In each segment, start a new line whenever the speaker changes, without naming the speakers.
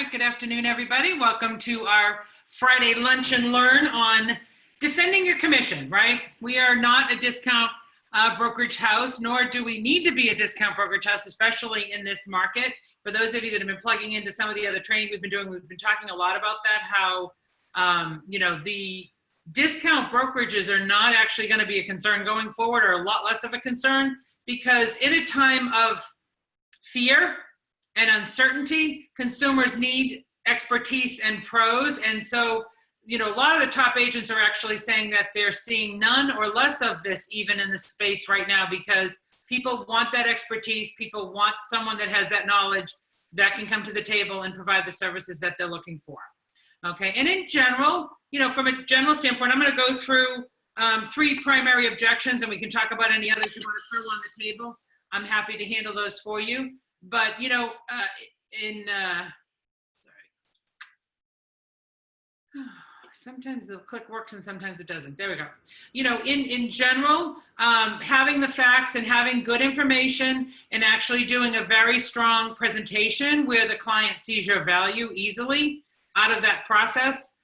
right, good afternoon, everybody. Welcome to our Friday Lunch and Learn on defending your commission, right? We are not a discount brokerage house, nor do we need to be a discount brokerage house, especially in this market. For those of you that have been plugging into some of the other training we've been doing, we've been talking a lot about that, how, the discount brokerages are not actually going to be a concern going forward, or a lot less of a concern, because in a time of fear and uncertainty, consumers need expertise and pros. And so, a lot of the top agents are actually saying that they're seeing none or less of this even in the space right now, because people want that expertise. People want someone that has that knowledge that can come to the table and provide the services that they're looking for. Okay, and in general, from a general standpoint, I'm going to go through three primary objections, and we can talk about any others you want to throw on the table. I'm happy to handle those for you. But, sometimes the click works and sometimes it doesn't. There we go. In general, having the facts and having good information and actually doing a very strong presentation where the client sees your value easily out of that process,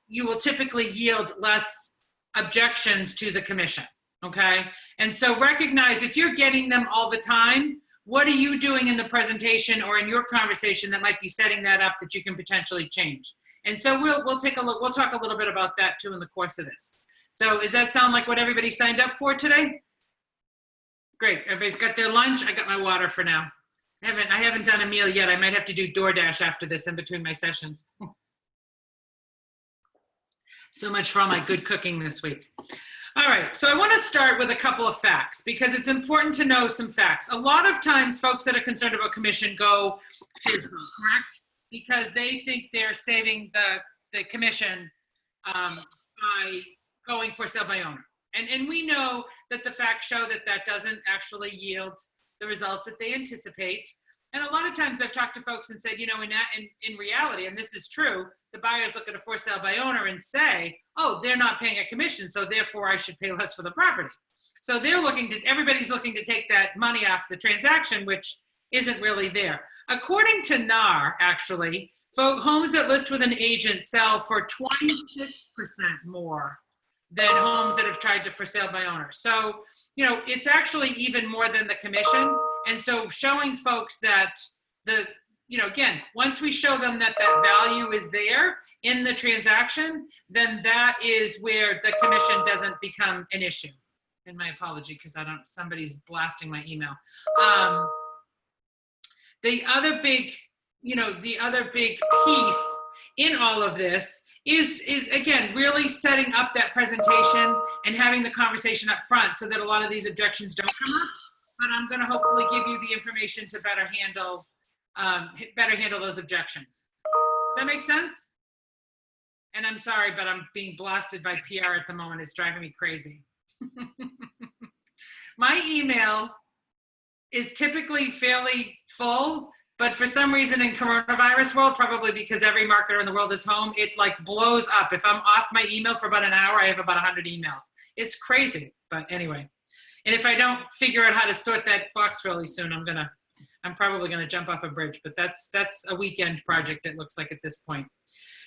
you will typically yield less objections to the commission. Okay. And so recognize if you're getting them all the time, what are you doing in the presentation or in your conversation that might be setting that up that you can potentially change? And so we'll take a look. We'll talk a little bit about that too in the course of this. So does that sound like what everybody signed up for today? Great. Everybody's got their lunch. I got my water for now. I haven't done a meal yet. I might have to do DoorDash after this in between my sessions. So much for all my good cooking this week. All right, so I want to start with a couple of facts because it's important to know some facts. A lot of times folks that are concerned about commission go fearful, correct? Because they think they're saving the commission by going for sale by owner. And we know that the facts show that that doesn't actually yield the results that they anticipate. And a lot of times I've talked to folks and said, in reality, and this is true, the buyers look at a for sale by owner and say, oh, they're not paying a commission, so therefore I should pay less for the property. So everybody's looking to take that money off the transaction, which isn't really there. According to NAR, actually, homes that list with an agent sell for 26% more than homes that have tried to for sale by owner. So, it's actually even more than the commission. And so showing folks that again, once we show them that value is there in the transaction, then that is where the commission doesn't become an issue. And my apology, because somebody's blasting my email. The other big piece in all of this is again, really setting up that presentation and having the conversation up front so that a lot of these objections don't come up. But I'm going to hopefully give you the information to better handle those objections. Does that make sense? And I'm sorry, but I'm being blasted by PR at the moment. It's driving me crazy. My email is typically fairly full, but for some reason in coronavirus world, probably because every marketer in the world is home, it like blows up. If I'm off my email for about an hour, I have about 100 emails. It's crazy, but anyway. And if I don't figure out how to sort that box really soon, I'm probably gonna jump off a bridge, but that's a weekend project, it looks like at this point.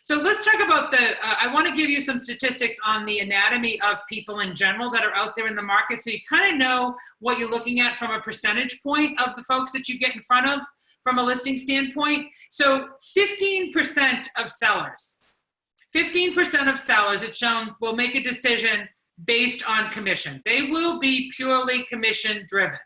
So let's talk about I wanna give you some statistics on the anatomy of people in general that are out there in the market, so you kind of know what you're looking at from a percentage point of the folks that you get in front of from a listing standpoint. So 15% of sellers, it's shown, will make a decision based on commission. They will be purely commission driven.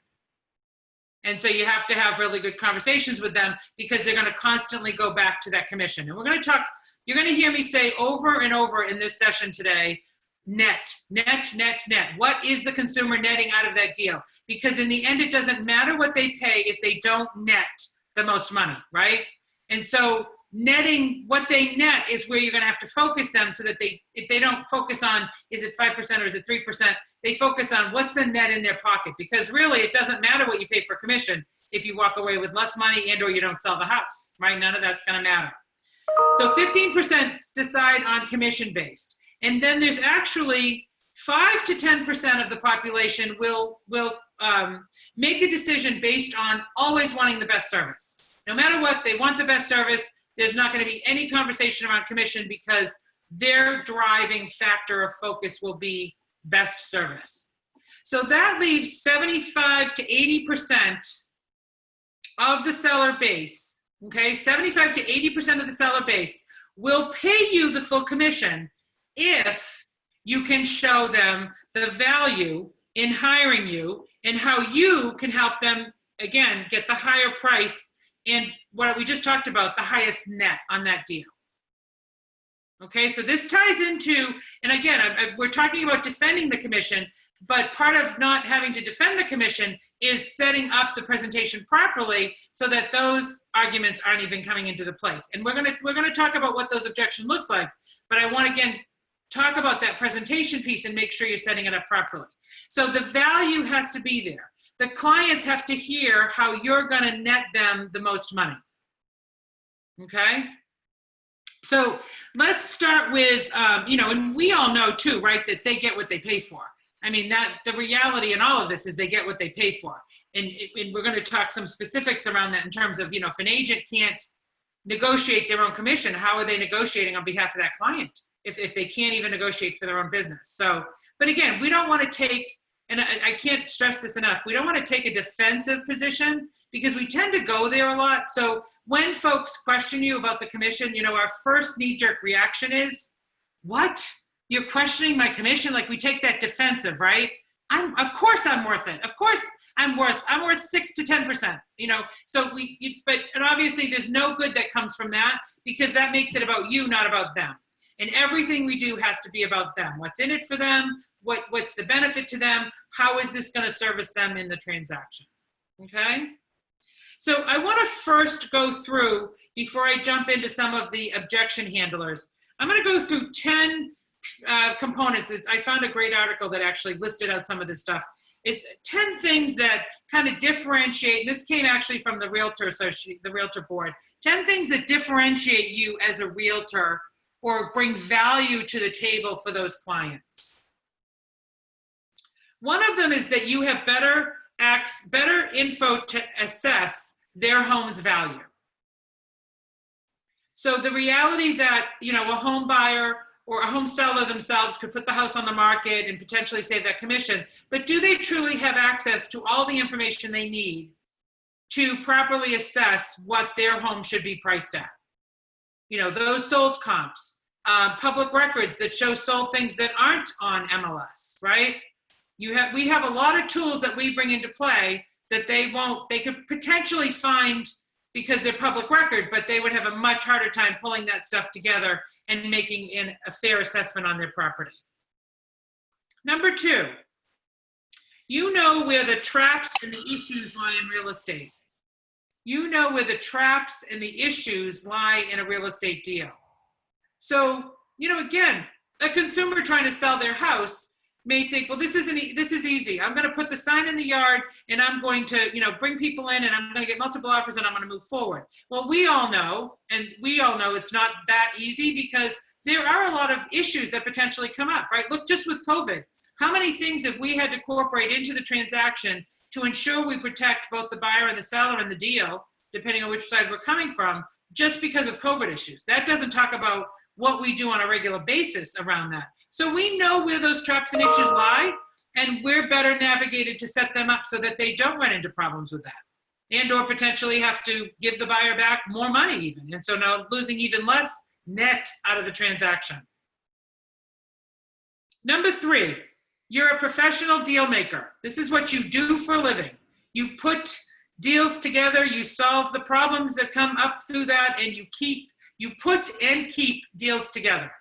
And so you have to have really good conversations with them because they're going to constantly go back to that commission. And you're going to hear me say over and over in this session today, net. What is the consumer netting out of that deal? Because in the end, it doesn't matter what they pay if they don't net the most money, right? And so netting, what they net is where you're going to have to focus them so that if they don't focus on, is it 5% or is it 3%? They focus on what's the net in their pocket, because really it doesn't matter what you pay for commission if you walk away with less money and or you don't sell the house, right? None of that's going to matter. So 15% decide on commission based. And then there's actually 5 to 10% of the population will make a decision based on always wanting the best service. No matter what, they want the best service. There's not going to be any conversation around commission because their driving factor of focus will be best service. So that leaves 75 to 80% of the seller base, okay? 75 to 80% of the seller base will pay you the full commission if you can show them the value in hiring you and how you can help them, again, get the higher price and what we just talked about, the highest net on that deal. Okay, so this ties into, and again, we're talking about defending the commission, but part of not having to defend the commission is setting up the presentation properly so that those arguments aren't even coming into the place. And we're gonna talk about what those objections looks like, but I want to again talk about that presentation piece and make sure you're setting it up properly. So the value has to be there. The clients have to hear how you're going to net them the most money. Okay? So let's start with, and we all know too, right, that they get what they pay for. I mean, that the reality in all of this is they get what they pay for. And we're going to talk some specifics around that in terms of, if an agent can't negotiate their own commission, how are they negotiating on behalf of that client if they can't even negotiate for their own business? So, but again, we don't want to take, and I can't stress this enough, we don't want to take a defensive position because we tend to go there a lot. So when folks question you about the commission, our first knee-jerk reaction is, what? You're questioning my commission? Like we take that defensive, right? Of course I'm worth it. Of course I'm worth 6 to 10%, so and obviously there's no good that comes from that because that makes it about you, not about them. And everything we do has to be about them. What's in it for them? What's the benefit to them? How is this going to service them in the transaction? Okay? So I want to first go through, before I jump into some of the objection handlers, I'm going to go through 10 components. I found a great article that actually listed out some of this stuff. It's 10 things that kind of differentiate. This came actually from the Realtor Association, the Realtor Board. 10 things that differentiate you as a realtor or bring value to the table for those clients. One of them is that you have better info to assess their home's value. So the reality that, a home buyer or a home seller themselves could put the house on the market and potentially save that commission, but do they truly have access to all the information they need to properly assess what their home should be priced at? Those sold comps. Public records that show sold things that aren't on MLS, right? We have a lot of tools that we bring into play that they could potentially find because they're public record, but they would have a much harder time pulling that stuff together and making a fair assessment on their property. Number 2, where the traps and the issues lie in real estate. Where the traps and the issues lie in a real estate deal. So, again, a consumer trying to sell their house may think, well, this is easy. I'm going to put the sign in the yard and I'm going to, bring people in and I'm going to get multiple offers and I'm going to move forward. Well, we all know it's not that easy because there are a lot of issues that potentially come up, right? Look, just with COVID, how many things have we had to incorporate into the transaction to ensure we protect both the buyer and the seller in the deal, depending on which side we're coming from, just because of COVID issues? That doesn't talk about what we do on a regular basis around that. So we know where those traps and issues lie, and we're better navigated to set them up so that they don't run into problems with that, and or potentially have to give the buyer back more money even. And so now losing even less net out of the transaction. Number 3, you're a professional deal maker. This is what you do for a living. You put deals together, you solve the problems that come up through that, and you put and keep deals together.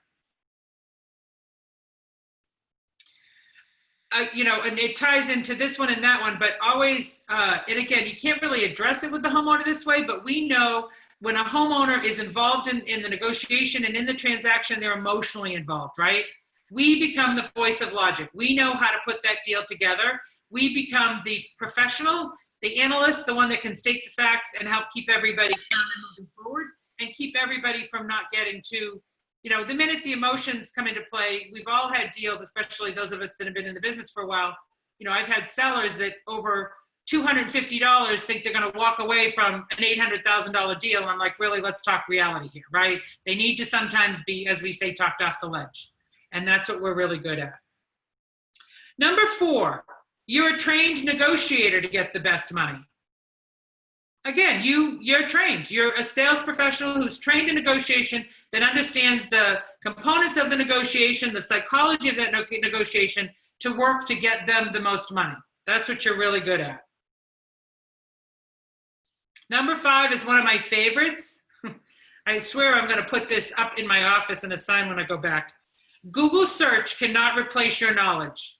And it ties into this one and that one, but always, and again, you can't really address it with the homeowner this way, but we know when a homeowner is involved in the negotiation and in the transaction, they're emotionally involved, right? We become the voice of logic. We know how to put that deal together. We become the professional, the analyst, the one that can state the facts and help keep everybody calm and moving forward and keep everybody from not getting too, the minute the emotions come into play. We've all had deals, especially those of us that have been in the business for a while. I've had sellers that over $250 think they're going to walk away from an $800,000 deal. And I'm like, really, let's talk reality here, right? They need to sometimes be, as we say, talked off the ledge. And that's what we're really good at. Number 4, you're a trained negotiator to get the best money. Again, you're trained. You're a sales professional who's trained in negotiation, that understands the components of the negotiation, the psychology of that negotiation, to work to get them the most money. That's what you're really good at. Number 5 is one of my favorites. I swear I'm going to put this up in my office and a sign when I go back. Google search cannot replace your knowledge.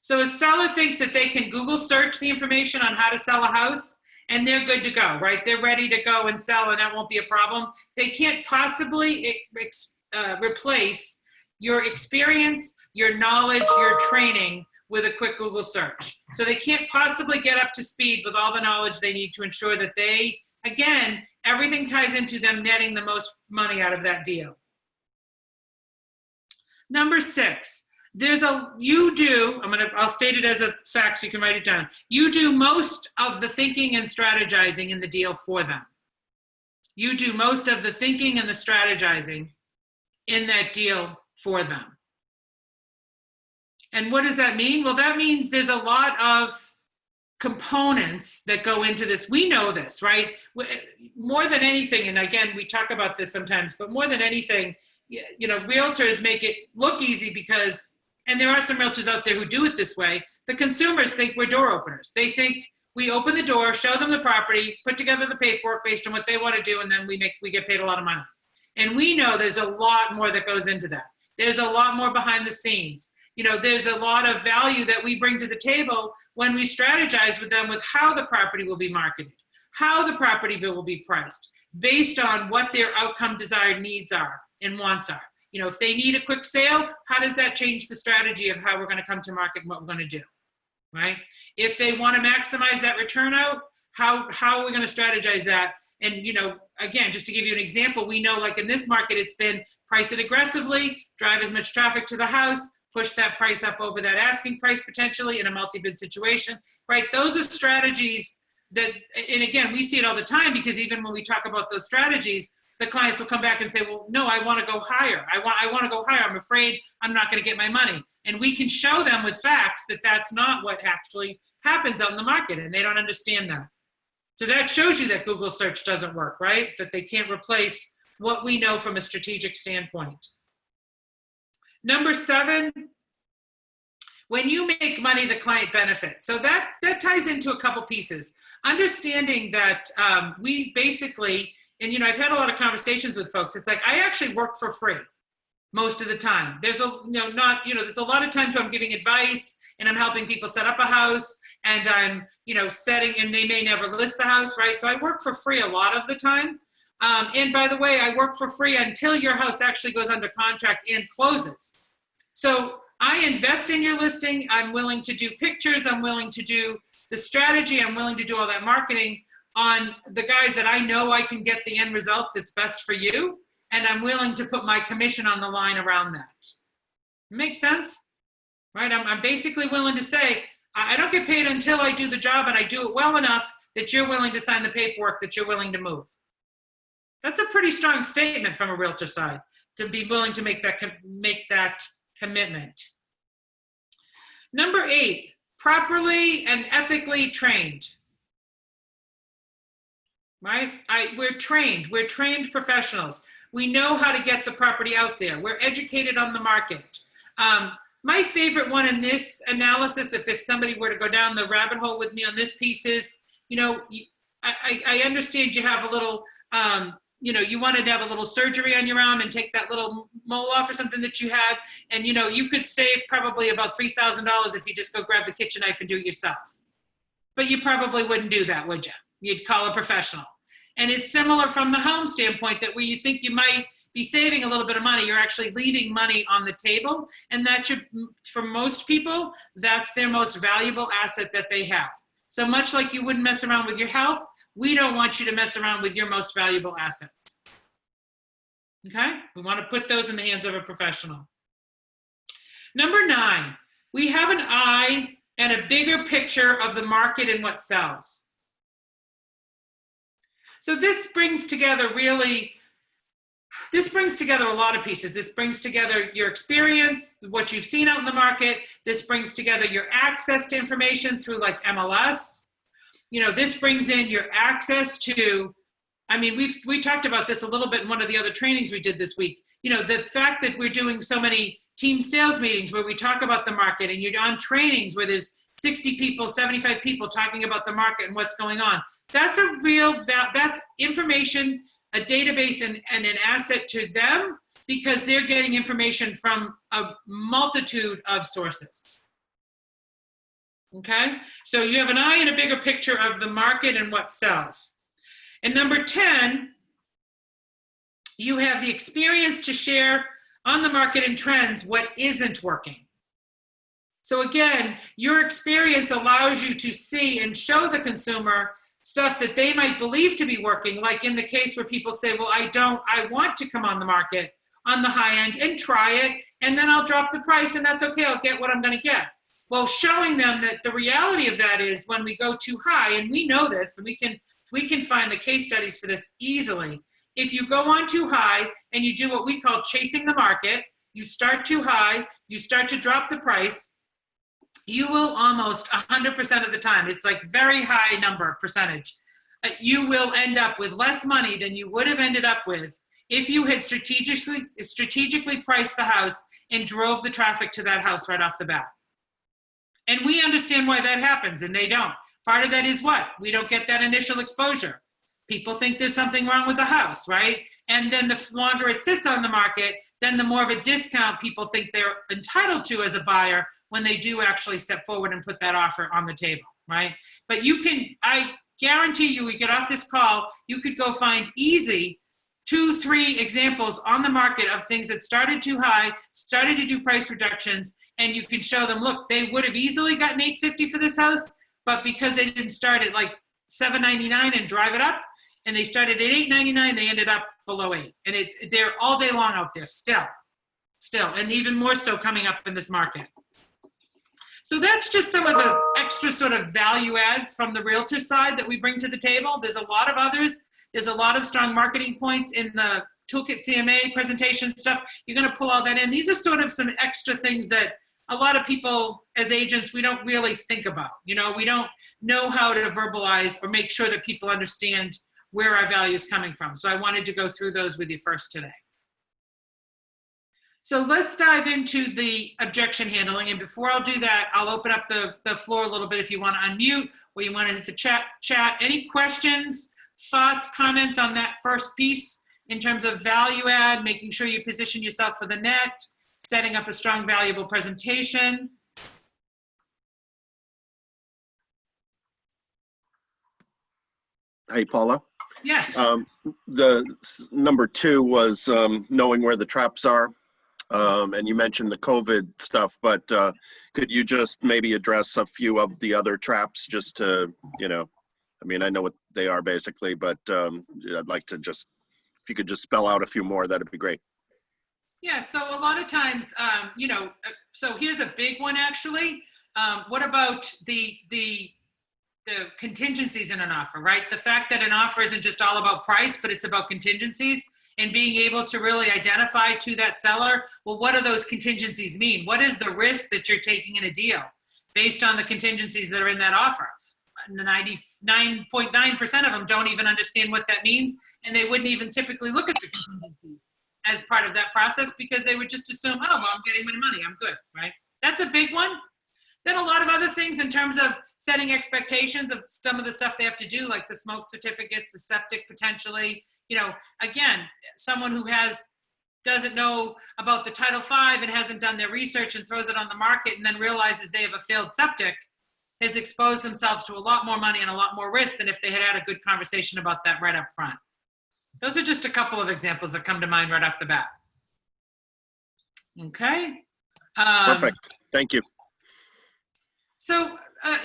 So a seller thinks that they can Google search the information on how to sell a house, and they're good to go, right? They're ready to go and sell, and that won't be a problem. They can't possibly replace your experience, your knowledge, your training with a quick Google search. So they can't possibly get up to speed with all the knowledge they need to ensure that they, again, everything ties into them netting the most money out of that deal. Number 6, I'll state it as a fact so you can write it down. You do most of the thinking and strategizing in the deal for them. You do most of the thinking and the strategizing in that deal for them. And what does that mean? Well, that means there's a lot of components that go into this. We know this, right? More than anything, and again, we talk about this sometimes, but more than anything, realtors make it look easy because, and there are some realtors out there who do it this way, the consumers think we're door openers. They think we open the door, show them the property, put together the paperwork based on what they want to do, and then we get paid a lot of money. And we know there's a lot more that goes into that. There's a lot more behind the scenes. There's a lot of value that we bring to the table when we strategize with them with how the property will be marketed, how the property bill will be priced, based on what their outcome desired needs are and wants are. If they need a quick sale, how does that change the strategy of how we're going to come to market and what we're going to do, right? If they want to maximize that return out, how are we going to strategize that? And, again, just to give you an example, we know like in this market, it's been price it aggressively, drive as much traffic to the house, push that price up over that asking price potentially in a multi-bid situation, right? Those are strategies that, and again, we see it all the time because even when we talk about those strategies, the clients will come back and say, well, no, I want to go higher. I want to go higher. I'm afraid I'm not going to get my money. And we can show them with facts that that's not what actually happens out in the market, and they don't understand that. So that shows you that Google search doesn't work, right? That they can't replace what we know from a strategic standpoint. Number 7, when you make money, the client benefits. So that ties into a couple pieces. Understanding that we basically, and I've had a lot of conversations with folks. It's like I actually work for free most of the time. There's there's a lot of times where I'm giving advice and I'm helping people set up a house, and I'm setting, and they may never list the house, right? So I work for free a lot of the time. And by the way, I work for free until your house actually goes under contract and closes. So I invest in your listing. I'm willing to do pictures. I'm willing to do the strategy. I'm willing to do all that marketing on the guys that I know I can get the end result that's best for you. And I'm willing to put my commission on the line around that. Makes sense? Right? I'm basically willing to say, I don't get paid until I do the job, and I do it well enough that you're willing to sign the paperwork, that you're willing to move. That's a pretty strong statement from a realtor side, to be willing to make that commitment. Number 8, properly and ethically trained. Right? We're trained professionals. We know how to get the property out there. We're educated on the market. My favorite one in this analysis, if somebody were to go down the rabbit hole with me on this piece is, I understand you have a little, you wanted to have a little surgery on your arm and take that little mole off or something that you had. And, you could save probably about $3,000 if you just go grab the kitchen knife and do it yourself. But you probably wouldn't do that, would you? You'd call a professional. And it's similar from the home standpoint, that where you think you might be saving a little bit of money, you're actually leaving money on the table. And that should, for most people, that's their most valuable asset that they have. So much like you wouldn't mess around with your health, we don't want you to mess around with your most valuable assets. Okay? We want to put those in the hands of a professional. Number 9, we have an eye and a bigger picture of the market and what sells. So this brings together a lot of pieces. This brings together your experience, what you've seen out in the market. This brings together your access to information through like MLS. This brings in your access to, we talked about this a little bit in one of the other trainings we did this week. The fact that we're doing so many team sales meetings where we talk about the market, and you're on trainings where there's 60 people, 75 people talking about the market and what's going on. That's that's information, a database and an asset to them, because they're getting information from a multitude of sources. Okay, so you have an eye and a bigger picture of the market and what sells. And number 10, you have the experience to share on the market and trends what isn't working. So again, your experience allows you to see and show the consumer stuff that they might believe to be working, like in the case where people say, well, I want to come on the market on the high end and try it, and then I'll drop the price, and that's okay, I'll get what I'm gonna get. Well, showing them that the reality of that is when we go too high, and we know this, and we can find the case studies for this easily. If you go on too high and you do what we call chasing the market, you start too high, you start to drop the price, you will almost 100% of the time, it's like very high percentage, you will end up with less money than you would have ended up with if you had strategically priced the house and drove the traffic to that house right off the bat. And we understand why that happens, and they don't. Part of that is what? We don't get that initial exposure. People think there's something wrong with the house, right? And then the longer it sits on the market, then the more of a discount people think they're entitled to as a buyer when they do actually step forward and put that offer on the table, right? But I guarantee you, we get off this call, you could go find easy 2-3 examples on the market of things that started too high, started to do price reductions, and you can show them, look, they would have easily gotten $850 for this house, but because they didn't start at like $799 and drive it up, and they started at $899, they ended up below $8. And they're all day long out there still, and even more so coming up in this market. So that's just some of the extra sort of value adds from the realtor side that we bring to the table. There's a lot of others. There's a lot of strong marketing points in the Toolkit CMA presentation stuff. You're going to pull all that in. These are sort of some extra things that a lot of people as agents, we don't really think about. We don't know how to verbalize or make sure that people understand where our value is coming from. So I wanted to go through those with you first today. So let's dive into the objection handling. And before I'll do that, I'll open up the floor a little bit if you want to unmute or you want to hit the chat. Any questions, thoughts, comments on that first piece in terms of value add, making sure you position yourself for the net, setting up a strong, valuable presentation?
Hey, Paula.
Yes.
The number 2 was knowing where the traps are. And you mentioned the COVID stuff, but could you just maybe address a few of the other traps just to, I know what they are basically, but I'd like to just, if you could just spell out a few more, that'd be great.
Yeah, so a lot of times, so here's a big one actually. What about the contingencies in an offer, right? The fact that an offer isn't just all about price, but it's about contingencies and being able to really identify to that seller, well, what do those contingencies mean? What is the risk that you're taking in a deal based on the contingencies that are in that offer? 99.9% of them don't even understand what that means, and they wouldn't even typically look at the contingencies as part of that process because they would just assume, oh, well, I'm getting my money, I'm good, right? That's a big one. Then a lot of other things in terms of setting expectations of some of the stuff they have to do, like the smoke certificates, the septic potentially. Again, someone who doesn't know about the Title V and hasn't done their research and throws it on the market and then realizes they have a failed septic has exposed themselves to a lot more money and a lot more risk than if they had a good conversation about that right up front. Those are just a couple of examples that come to mind right off the bat. Okay.
Perfect. Thank you.
So,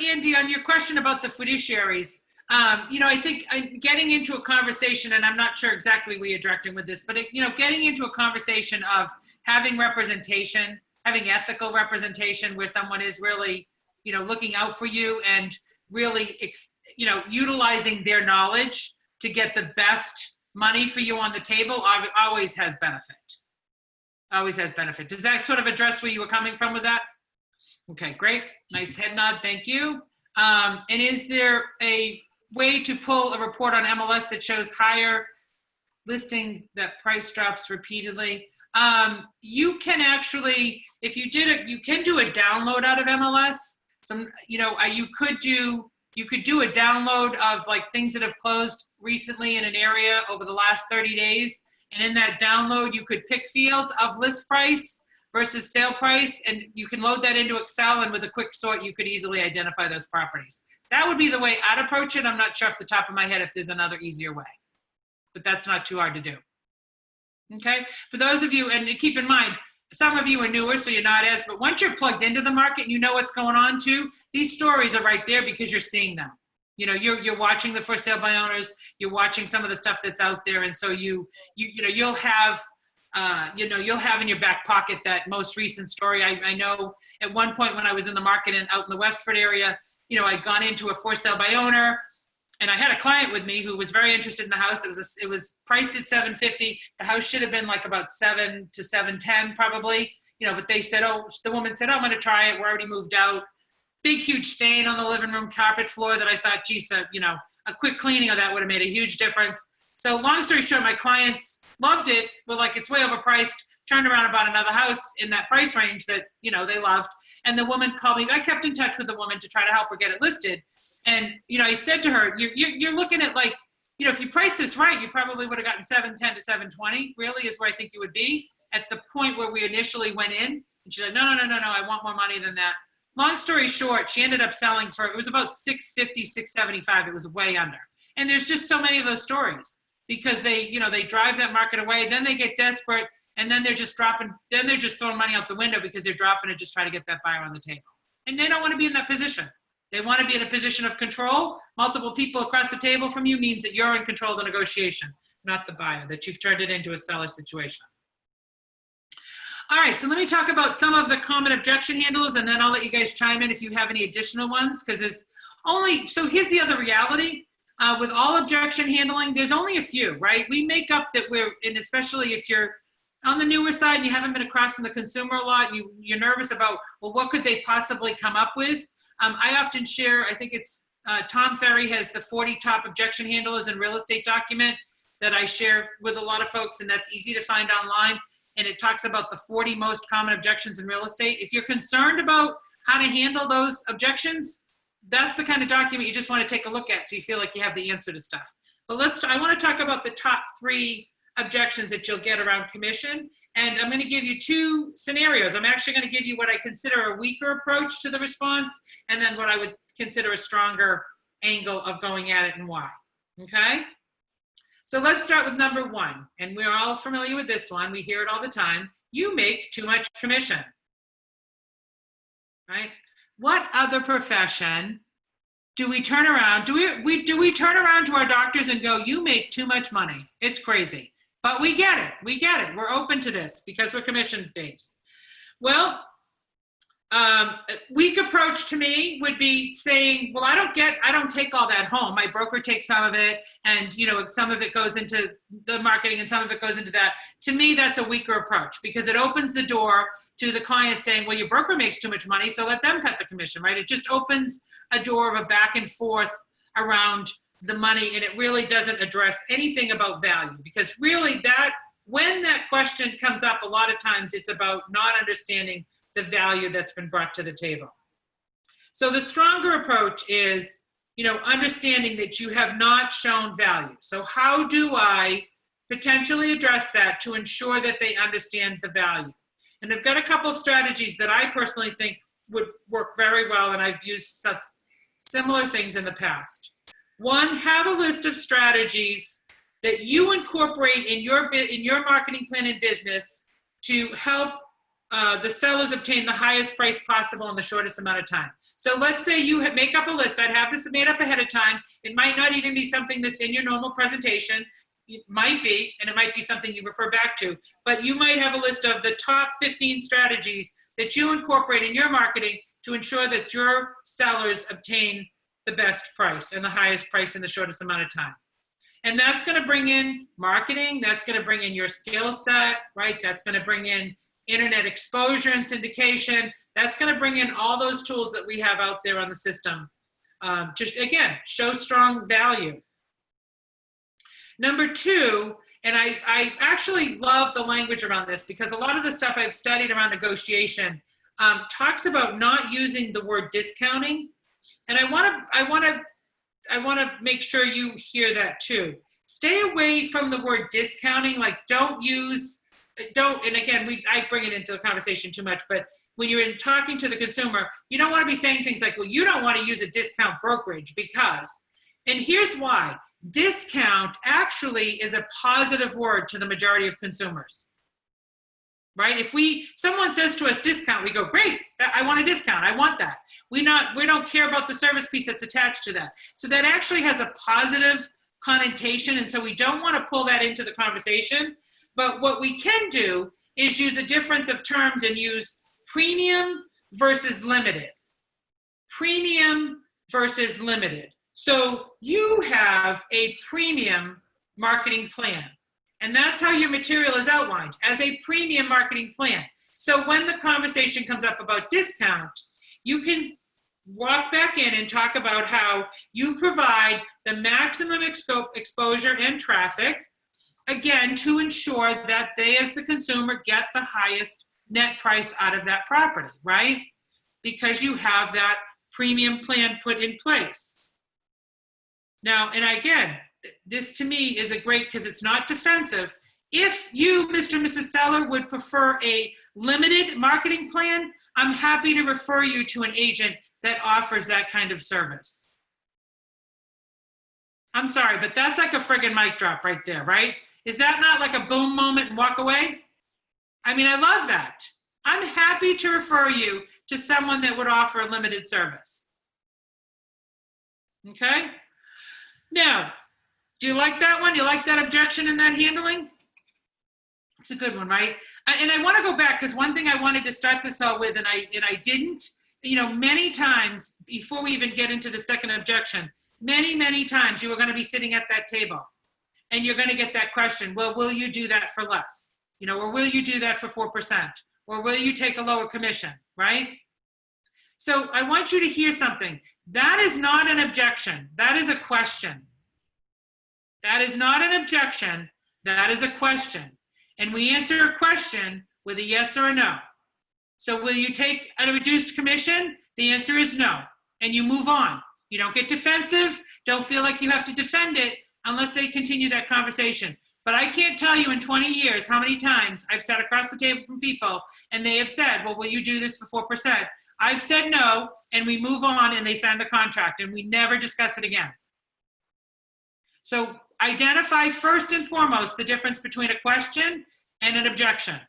Andy, on your question about the fiduciaries, I think getting into a conversation, and I'm not sure exactly where you're directing with this, but, getting into a conversation of having representation, having ethical representation where someone is really looking out for you and really, utilizing their knowledge to get the best money for you on the table always has benefit. Always has benefit. Does that sort of address where you were coming from with that? Okay, great. Nice head nod. Thank you. And is there a way to pull a report on MLS that shows higher listing that price drops repeatedly? You can actually, if you did it, you can do a download out of MLS. You could do a download of like things that have closed recently in an area over the last 30 days. And in that download, you could pick fields of list price versus sale price, and you can load that into Excel, and with a quick sort, you could easily identify those properties. That would be the way I'd approach it. I'm not sure off the top of my head if there's another easier way, but that's not too hard to do. Okay, for those of you, and keep in mind, some of you are newer, so you're not as, but once you're plugged into the market and you know what's going on too, these stories are right there because you're seeing them. You're watching the for sale by owners, you're watching some of the stuff that's out there, and so you'll have in your back pocket that most recent story. I know at one point when I was in the market and out in the Westford area, I'd gone into a for sale by owner, and I had a client with me who was very interested in the house. It was priced at $750. The house should have been like about $7 to $710 probably, but the woman said, I'm going to try it. We're already moved out. Big, huge stain on the living room carpet floor that I thought, geez, a quick cleaning of that would have made a huge difference. So long story short, my clients loved it, but like it's way overpriced, turned around and bought another house in that price range that, they loved. And the woman called me. I kept in touch with the woman to try to help her get it listed. And, I said to her, you're looking at like, if you price this right, you probably would have gotten $710 to $720, really is where I think you would be at the point where we initially went in. And she said, no, I want more money than that. Long story short, she ended up selling for, it was about $650, $675. It was way under. And there's just so many of those stories because they drive that market away. Then they get desperate, and then they're just throwing money out the window because they're dropping it, just try to get that buyer on the table. And they don't want to be in that position. They want to be in a position of control. Multiple people across the table from you means that you're in control of the negotiation, not the buyer, that you've turned it into a seller situation. All right, so let me talk about some of the common objection handlers, and then I'll let you guys chime in if you have any additional ones, because so here's the other reality. With all objection handling, there's only a few, right? We make up that and especially if you're on the newer side and you haven't been across from the consumer a lot, you're nervous about, well, what could they possibly come up with? I often share, I think it's Tom Ferry has the 40 top objection handlers in real estate document that I share with a lot of folks, and that's easy to find online. And it talks about the 40 most common objections in real estate. If you're concerned about how to handle those objections, that's the kind of document you just want to take a look at so you feel like you have the answer to stuff. But I want to talk about the top 3 objections that you'll get around commission. And I'm going to give you 2 scenarios. I'm actually going to give you what I consider a weaker approach to the response, and then what I would consider a stronger angle of going at it and why. Okay? So let's start with number 1, and we're all familiar with this one. We hear it all the time. You make too much commission, right? What other profession do we turn around? Do we turn around to our doctors and go, you make too much money? It's crazy, but we get it. We get it. We're open to this because we're commission based. Well, a weak approach to me would be saying, well, I don't take all that home. My broker takes some of it, and some of it goes into the marketing and some of it goes into that. To me, that's a weaker approach because it opens the door to the client saying, well, your broker makes too much money, so let them cut the commission, right? It just opens a door of a back and forth around the money, and it really doesn't address anything about value, because really when that question comes up, a lot of times it's about not understanding the value that's been brought to the table. So the stronger approach is, understanding that you have not shown value. So how do I potentially address that to ensure that they understand the value? And I've got a couple of strategies that I personally think would work very well, and I've used such similar things in the past. 1, have a list of strategies that you incorporate in your marketing plan and business to help the sellers obtain the highest price possible in the shortest amount of time. So let's say you make up a list. I'd have this made up ahead of time. It might not even be something that's in your normal presentation. it might be, and it might be something you refer back to, but you might have a list of the top 15 strategies that you incorporate in your marketing to ensure that your sellers obtain the best price and the highest price in the shortest amount of time. And that's going to bring in marketing. That's going to bring in your skill set, right? That's going to bring in internet exposure and syndication. That's going to bring in all those tools that we have out there on the system. Just again, show strong value. Number two, and I actually love the language around this because a lot of the stuff I've studied around negotiation talks about not using the word discounting. And I want to make sure you hear that too. Stay away from the word discounting. Like don't, and again, I bring it into the conversation too much, but when you're talking to the consumer, you don't want to be saying things like, well, you don't want to use a discount brokerage because, and here's why. Discount actually is a positive word to the majority of consumers, right? If someone says to us discount, we go, great, I want a discount, I want that. We don't care about the service piece that's attached to that. So that actually has a positive connotation, and so we don't want to pull that into the conversation. But what we can do is use a difference of terms and use premium versus limited. Premium versus limited. So you have a premium marketing plan, and that's how your material is outlined, as a premium marketing plan. So when the conversation comes up about discount, you can walk back in and talk about how you provide the maximum exposure and traffic, again, to ensure that they, as the consumer, get the highest net price out of that property, right? Because you have that premium plan put in place. Now, and again, this to me is a great, because it's not defensive. If you, Mr. and Mrs. Seller, would prefer a limited marketing plan, I'm happy to refer you to an agent that offers that kind of service. I'm sorry, but that's like a friggin' mic drop right there, right? Is that not like a boom moment and walk away? I mean, I love that. I'm happy to refer you to someone that would offer a limited service. Okay? Now, do you like that one? Do you like that objection and that handling? It's a good one, right? And I want to go back because one thing I wanted to start this all with, and I didn't, many times before we even get into the second objection, many times you are going to be sitting at that table and you're going to get that question, well, will you do that for less? Or will you do that for 4%? Or will you take a lower commission, right? So I want you to hear something. That is not an objection. That is a question. That is not an objection. That is a question. And we answer a question with a yes or a no. So will you take a reduced commission? The answer is no. And you move on. You don't get defensive. Don't feel like you have to defend it unless they continue that conversation. But I can't tell you in 20 years how many times I've sat across the table from people and they have said, well, will you do this for 4%? I've said no, and we move on and they sign the contract and we never discuss it again. So identify first and foremost the difference between a question and an objection,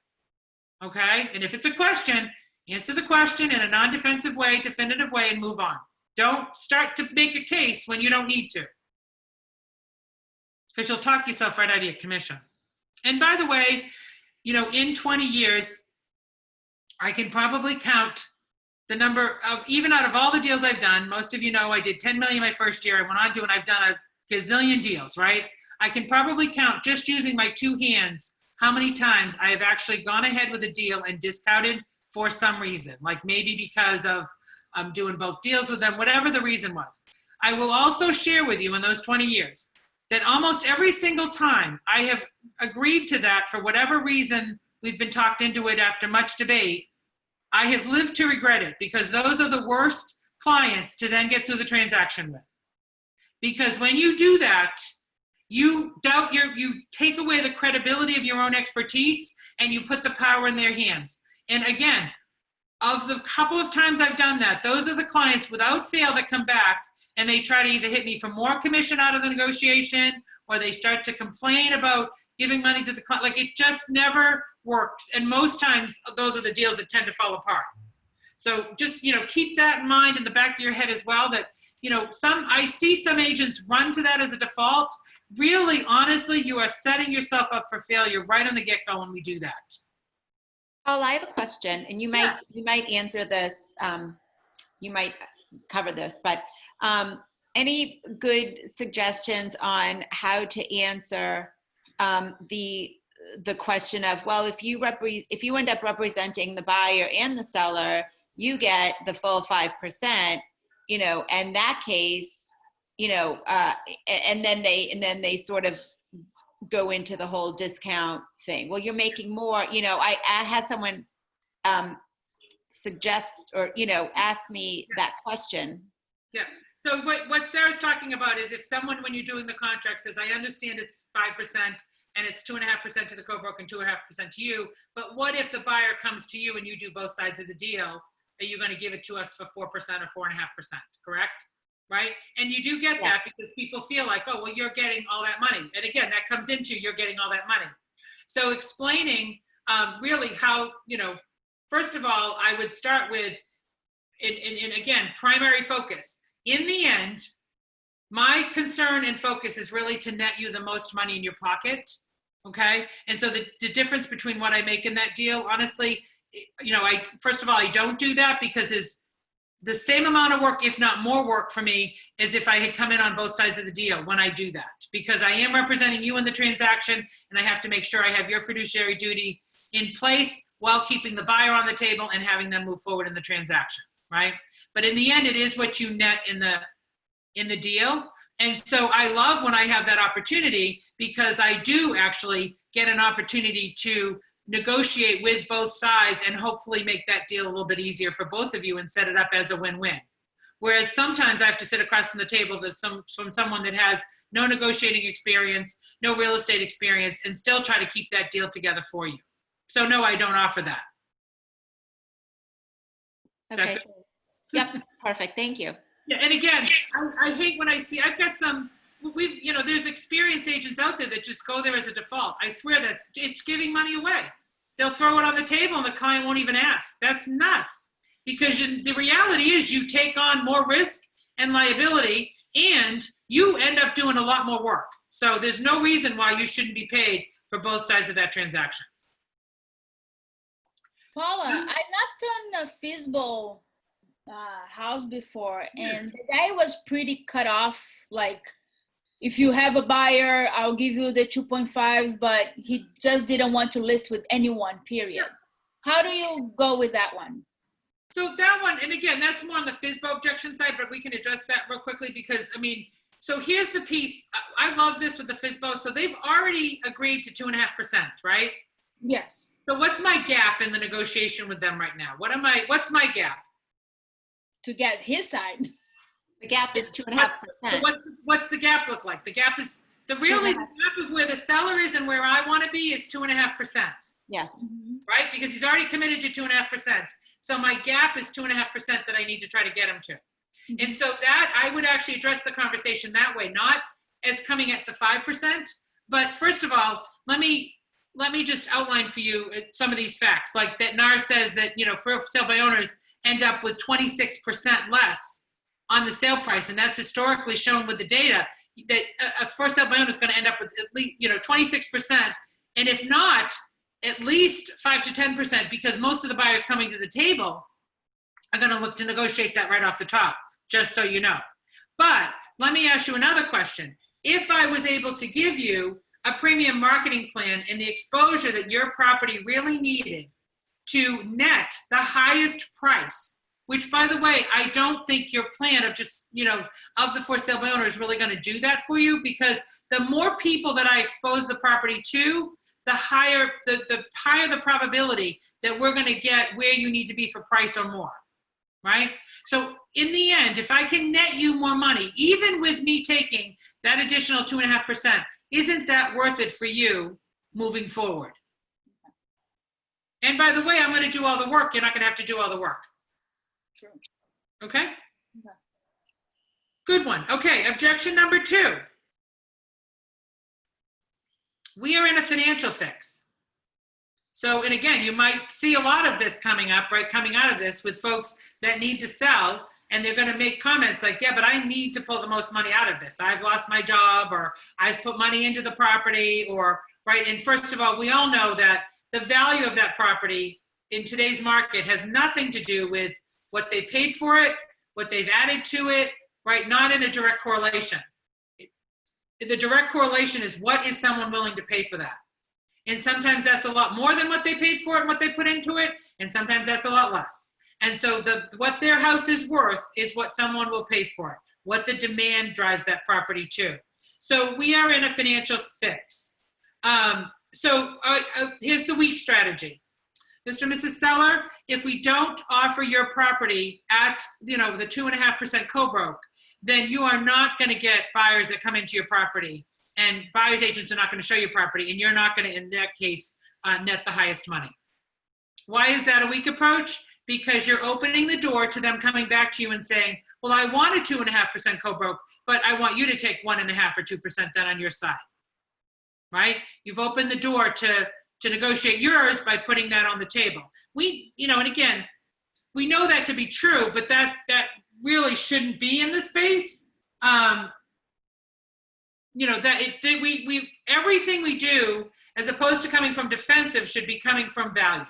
okay? And if it's a question, answer the question in a non-defensive way, definitive way, and move on. Don't start to make a case when you don't need to, because you'll talk yourself right out of your commission. And by the way, in 20 years, I can probably count the number of, even out of all the deals I've done, most of you know I did 10 million my first year. I went on to, and I've done a gazillion deals, right? I can probably count just using my two hands how many times I have actually gone ahead with a deal and discounted for some reason, like maybe because of I'm doing bulk deals with them, whatever the reason was. I will also share with you in those 20 years that almost every single time I have agreed to that for whatever reason, we've been talked into it after much debate, I have lived to regret it, because those are the worst clients to then get through the transaction with. Because when you do that, you take away the credibility of your own expertise and you put the power in their hands. And again, of the couple of times I've done that, those are the clients without fail that come back and they try to either hit me for more commission out of the negotiation, or they start to complain about giving money to the client. Like, it just never works. And most times those are the deals that tend to fall apart. So just, keep that in mind in the back of your head as well, that I see some agents run to that as a default. Really, honestly, you are setting yourself up for failure right on the get-go when we do that.
Paula, I have a question, and you might answer this. You might cover this, but any good suggestions on how to answer the question of, well, if you end up representing the buyer and the seller, you get the full 5%. And that case, and then they sort of go into the whole discount thing. Well, you're making more. I had someone suggest or ask me that question.
Yeah. So what Sarah's talking about is if someone, when you're doing the contract, says, I understand it's 5% and it's 2.5% to the co-broker and 2.5% to you, but what if the buyer comes to you and you do both sides of the deal? Are you going to give it to us for 4% or 4.5%? Correct? Right? And you do get that because people feel like, oh, well, you're getting all that money. And again, that comes into you're getting all that money. So explaining really how, first of all, I would start with, and again, primary focus. In the end, my concern and focus is really to net you the most money in your pocket, okay? And so the difference between what I make in that deal, honestly, first of all, I don't do that because there's the same amount of work, if not more work for me, as if I had come in on both sides of the deal when I do that. Because I am representing you in the transaction, and I have to make sure I have your fiduciary duty in place while keeping the buyer on the table and having them move forward in the transaction, right? But in the end, it is what you net in the deal. And so I love when I have that opportunity because I do actually get an opportunity to negotiate with both sides and hopefully make that deal a little bit easier for both of you and set it up as a win-win. Whereas sometimes I have to sit across from the table from someone that has no negotiating experience, no real estate experience, and still try to keep that deal together for you. So no, I don't offer that.
Okay. Yep. Perfect. Thank you.
Yeah. And again, I hate when I see, I've got some, there's experienced agents out there that just go there as a default. I swear it's giving money away. They'll throw it on the table and the client won't even ask. That's nuts. Because the reality is you take on more risk and liability and you end up doing a lot more work. So there's no reason why you shouldn't be paid for both sides of that transaction.
Paula, I knocked on a FISBO house before, and the guy was pretty cut off. Like, if you have a buyer, I'll give you the 2.5, but he just didn't want to list with anyone, period. Yeah. How do you go with that one?
So that one, and again, that's more on the FISBO objection side, but we can address that real quickly because, so here's the piece. I love this with the FISBO. So they've already agreed to 2.5%, right?
Yes.
So what's my gap in the negotiation with them right now? What's my gap?
To get his side.
The gap is 2.5%.
So what's the gap look like? The gap is, the gap of where the seller is and where I want to be is 2.5%.
Yes.
Right? Because he's already committed to 2.5%. So my gap is 2.5% that I need to try to get him to. And so that I would actually address the conversation that way, not as coming at the 5%. But first of all, let me just outline for you some of these facts. Like that NAR says that, for sale by owners end up with 26% less on the sale price. And that's historically shown with the data that a for sale by owner is going to end up with at least, 26%. And if not, at least 5 to 10%, because most of the buyers coming to the table are going to look to negotiate that right off the top, just so you know. But let me ask you another question. If I was able to give you a premium marketing plan and the exposure that your property really needed to net the highest price, which by the way, I don't think your plan of just, of the for sale by owner is really going to do that for you, because the more people that I expose the property to, the higher the probability that we're going to get where you need to be for price or more, right? So in the end, if I can net you more money, even with me taking that additional 2.5%, isn't that worth it for you moving forward? And by the way, I'm going to do all the work. You're not going to have to do all the work.
True.
Okay? Good one. Okay, objection number 2. We are in a financial fix. So, and again, you might see a lot of this coming up, right? Coming out of this with folks that need to sell and they're going to make comments like, yeah, but I need to pull the most money out of this. I've lost my job, or I've put money into the property, or, right? And first of all, we all know that the value of that property in today's market has nothing to do with what they paid for it, what they've added to it, right? Not in a direct correlation. The direct correlation is, what is someone willing to pay for that? And sometimes that's a lot more than what they paid for it and what they put into it, and sometimes that's a lot less. And so what their house is worth is what someone will pay for it, what the demand drives that property to. So we are in a financial fix. Here's the weak strategy. Mr. and Mrs. Seller, if we don't offer your property at, the 2.5% co-broke, then you are not going to get buyers that come into your property, and buyers agents are not going to show you property, and you're not going to, in that case, net the highest money. Why is that a weak approach? Because you're opening the door to them coming back to you and saying, well, I want a 2.5% co-broke, but I want you to take 1.5 or 2% then on your side, right? You've opened the door to negotiate yours by putting that on the table. And again, we know that to be true, but that really shouldn't be in the space. Everything we do, as opposed to coming from defensive, should be coming from value.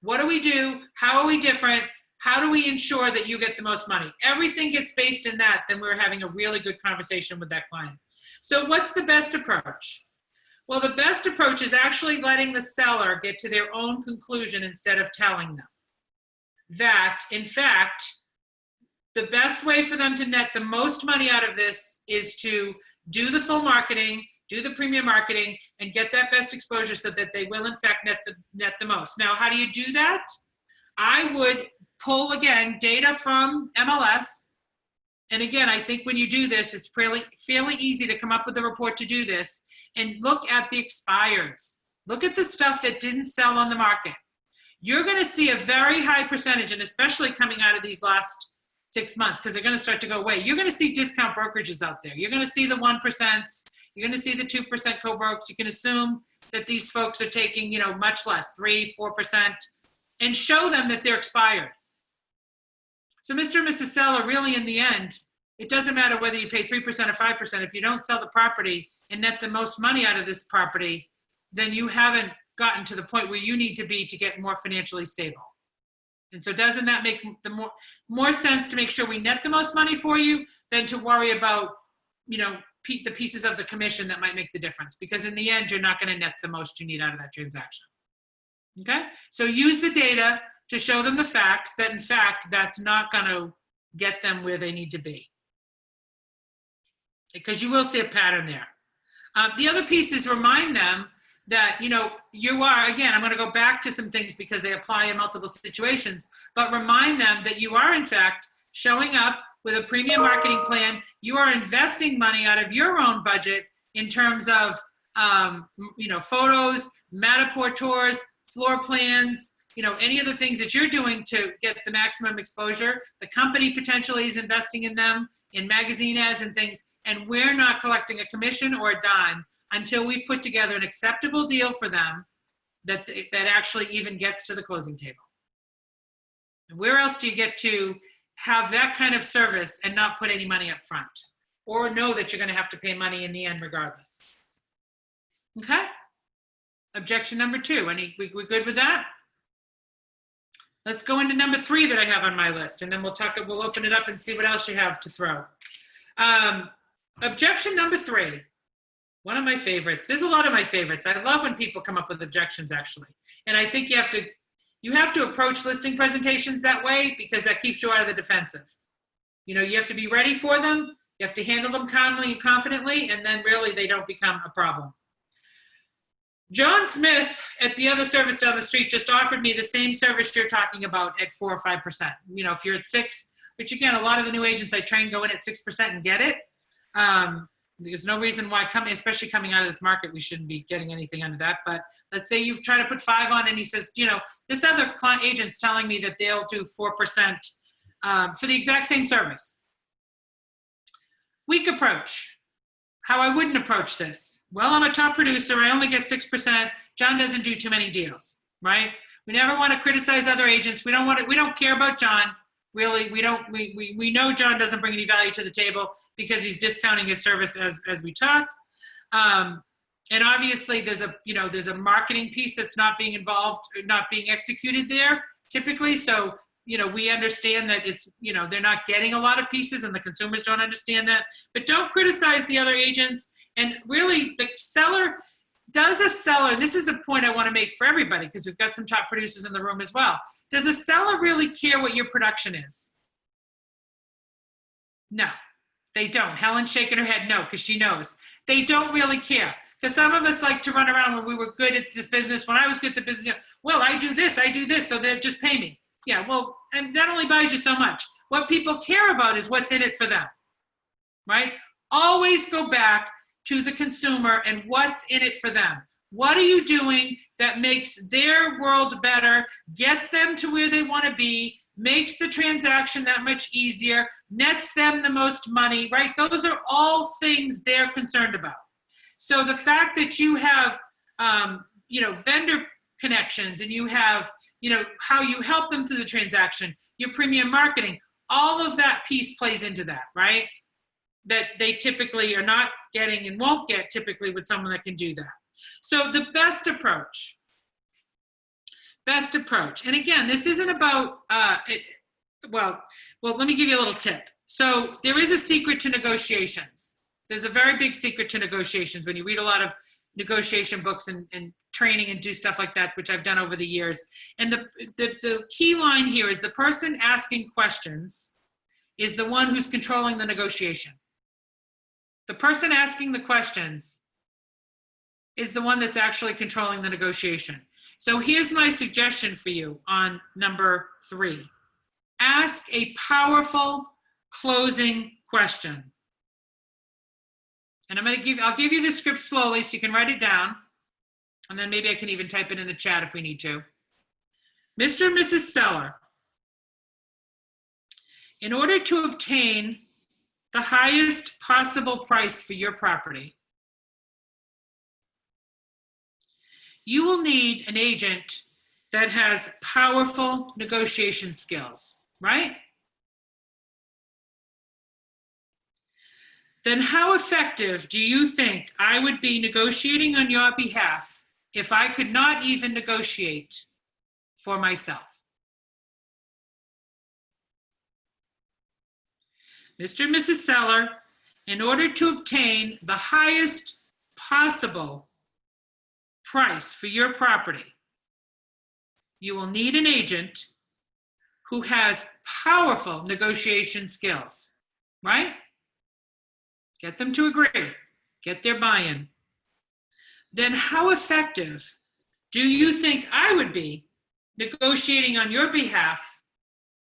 What do we do? How are we different? How do we ensure that you get the most money? Everything gets based in that, then we're having a really good conversation with that client. So what's the best approach? Well, the best approach is actually letting the seller get to their own conclusion instead of telling them that, in fact, the best way for them to net the most money out of this is to do the full marketing, do the premium marketing, and get that best exposure so that they will, in fact, net the most. Now, how do you do that? I would pull, again, data from MLS. And again, I think when you do this, it's fairly easy to come up with a report to do this, and look at the expireds. Look at the stuff that didn't sell on the market. You're going to see a very high percentage, and especially coming out of these last 6 months, because they're going to start to go away. You're going to see discount brokerages out there. You're going to see the 1%. You're going to see the 2% co-brokes. You can assume that these folks are taking, much less, 3%, 4%, and show them that they're expired. So Mr. and Mrs. Seller, really in the end, it doesn't matter whether you pay 3% or 5%. If you don't sell the property and net the most money out of this property, then you haven't gotten to the point where you need to be to get more financially stable. And so doesn't that make the more sense to make sure we net the most money for you than to worry about, the pieces of the commission that might make the difference? Because in the end, you're not going to net the most you need out of that transaction. Okay? So use the data to show them the facts that, in fact, that's not going to get them where they need to be. Because you will see a pattern there. The other piece is remind them that, you are, again, I'm going to go back to some things because they apply in multiple situations, but remind them that you are, in fact, showing up with a premium marketing plan. You are investing money out of your own budget in terms of, photos, Matterport tours, floor plans, any of the things that you're doing to get the maximum exposure. The company potentially is investing in them, in magazine ads and things, and we're not collecting a commission or a dime until we've put together an acceptable deal for them that actually even gets to the closing table. And where else do you get to have that kind of service and not put any money up front, or know that you're going to have to pay money in the end regardless? Okay? Objection number 2. We good with that? Let's go into number 3 that I have on my list, and then we'll open it up and see what else you have to throw. Objection number 3. One of my favorites. There's a lot of my favorites. I love when people come up with objections, actually. And I think you have to approach listing presentations that way, because that keeps you out of the defensive. You have to be ready for them. You have to handle them calmly and confidently, and then really they don't become a problem. John Smith at the other service down the street just offered me the same service you're talking about at 4 or 5%. If you're at 6%, which again, a lot of the new agents I train go in at 6% and get it. There's no reason why, especially coming out of this market, we shouldn't be getting anything under that. But let's say you try to put 5 on, and he says, this other client agent's telling me that they'll do 4% for the exact same service. Weak approach. How I wouldn't approach this. Well, I'm a top producer. I only get 6%. John doesn't do too many deals, right? We never want to criticize other agents. We don't care about John. really, we know John doesn't bring any value to the table because he's discounting his service as we talk. And obviously there's a marketing piece that's not being involved, not being executed there typically. So, we understand that it's, they're not getting a lot of pieces and the consumers don't understand that, but don't criticize the other agents. And really the seller, does a seller, and this is a point I want to make for everybody because we've got some top producers in the room as well. Does a seller really care what your production is? No, they don't. Helen's shaking her head no, because she knows. They don't really care. Because some of us like to run around when we were good at this business, when I was good at the business, well, I do this, so they'll just pay me. Yeah, well, and that only buys you so much. What people care about is what's in it for them, right? Always go back to the consumer and what's in it for them. What are you doing that makes their world better, gets them to where they want to be, makes the transaction that much easier, nets them the most money, right? Those are all things they're concerned about. So the fact that you have, vendor connections and you have, how you help them through the transaction, your premium marketing, all of that piece plays into that, right? That they typically are not getting and won't get typically with someone that can do that. So the best approach, and again, this isn't about, well, let me give you a little tip. So there is a secret to negotiations. There's a very big secret to negotiations when you read a lot of negotiation books and training and do stuff like that, which I've done over the years. And the key line here is the person asking questions is the one who's controlling the negotiation. The person asking the questions is the one that's actually controlling the negotiation. So here's my suggestion for you on number 3. Ask a powerful closing question. And I'll give you the script slowly so you can write it down. And then maybe I can even type it in the chat if we need to. Mr. and Mrs. Seller, in order to obtain the highest possible price for your property, you will need an agent that has powerful negotiation skills, right? Then how effective do you think I would be negotiating on your behalf if I could not even negotiate for myself? Mr. and Mrs. Seller, in order to obtain the highest possible price for your property, you will need an agent who has powerful negotiation skills, right? Get them to agree, get their buy-in. Then how effective do you think I would be negotiating on your behalf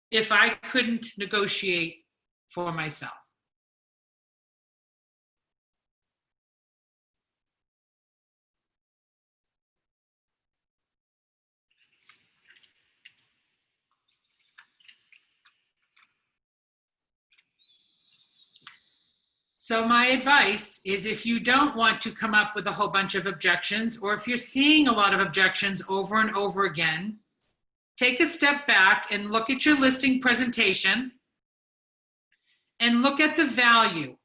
if I couldn't negotiate for myself? So my advice is if you don't want to come up with a whole bunch of objections, or if you're seeing a lot of objections over and over again, take a step back and look at your listing presentation and look at the value.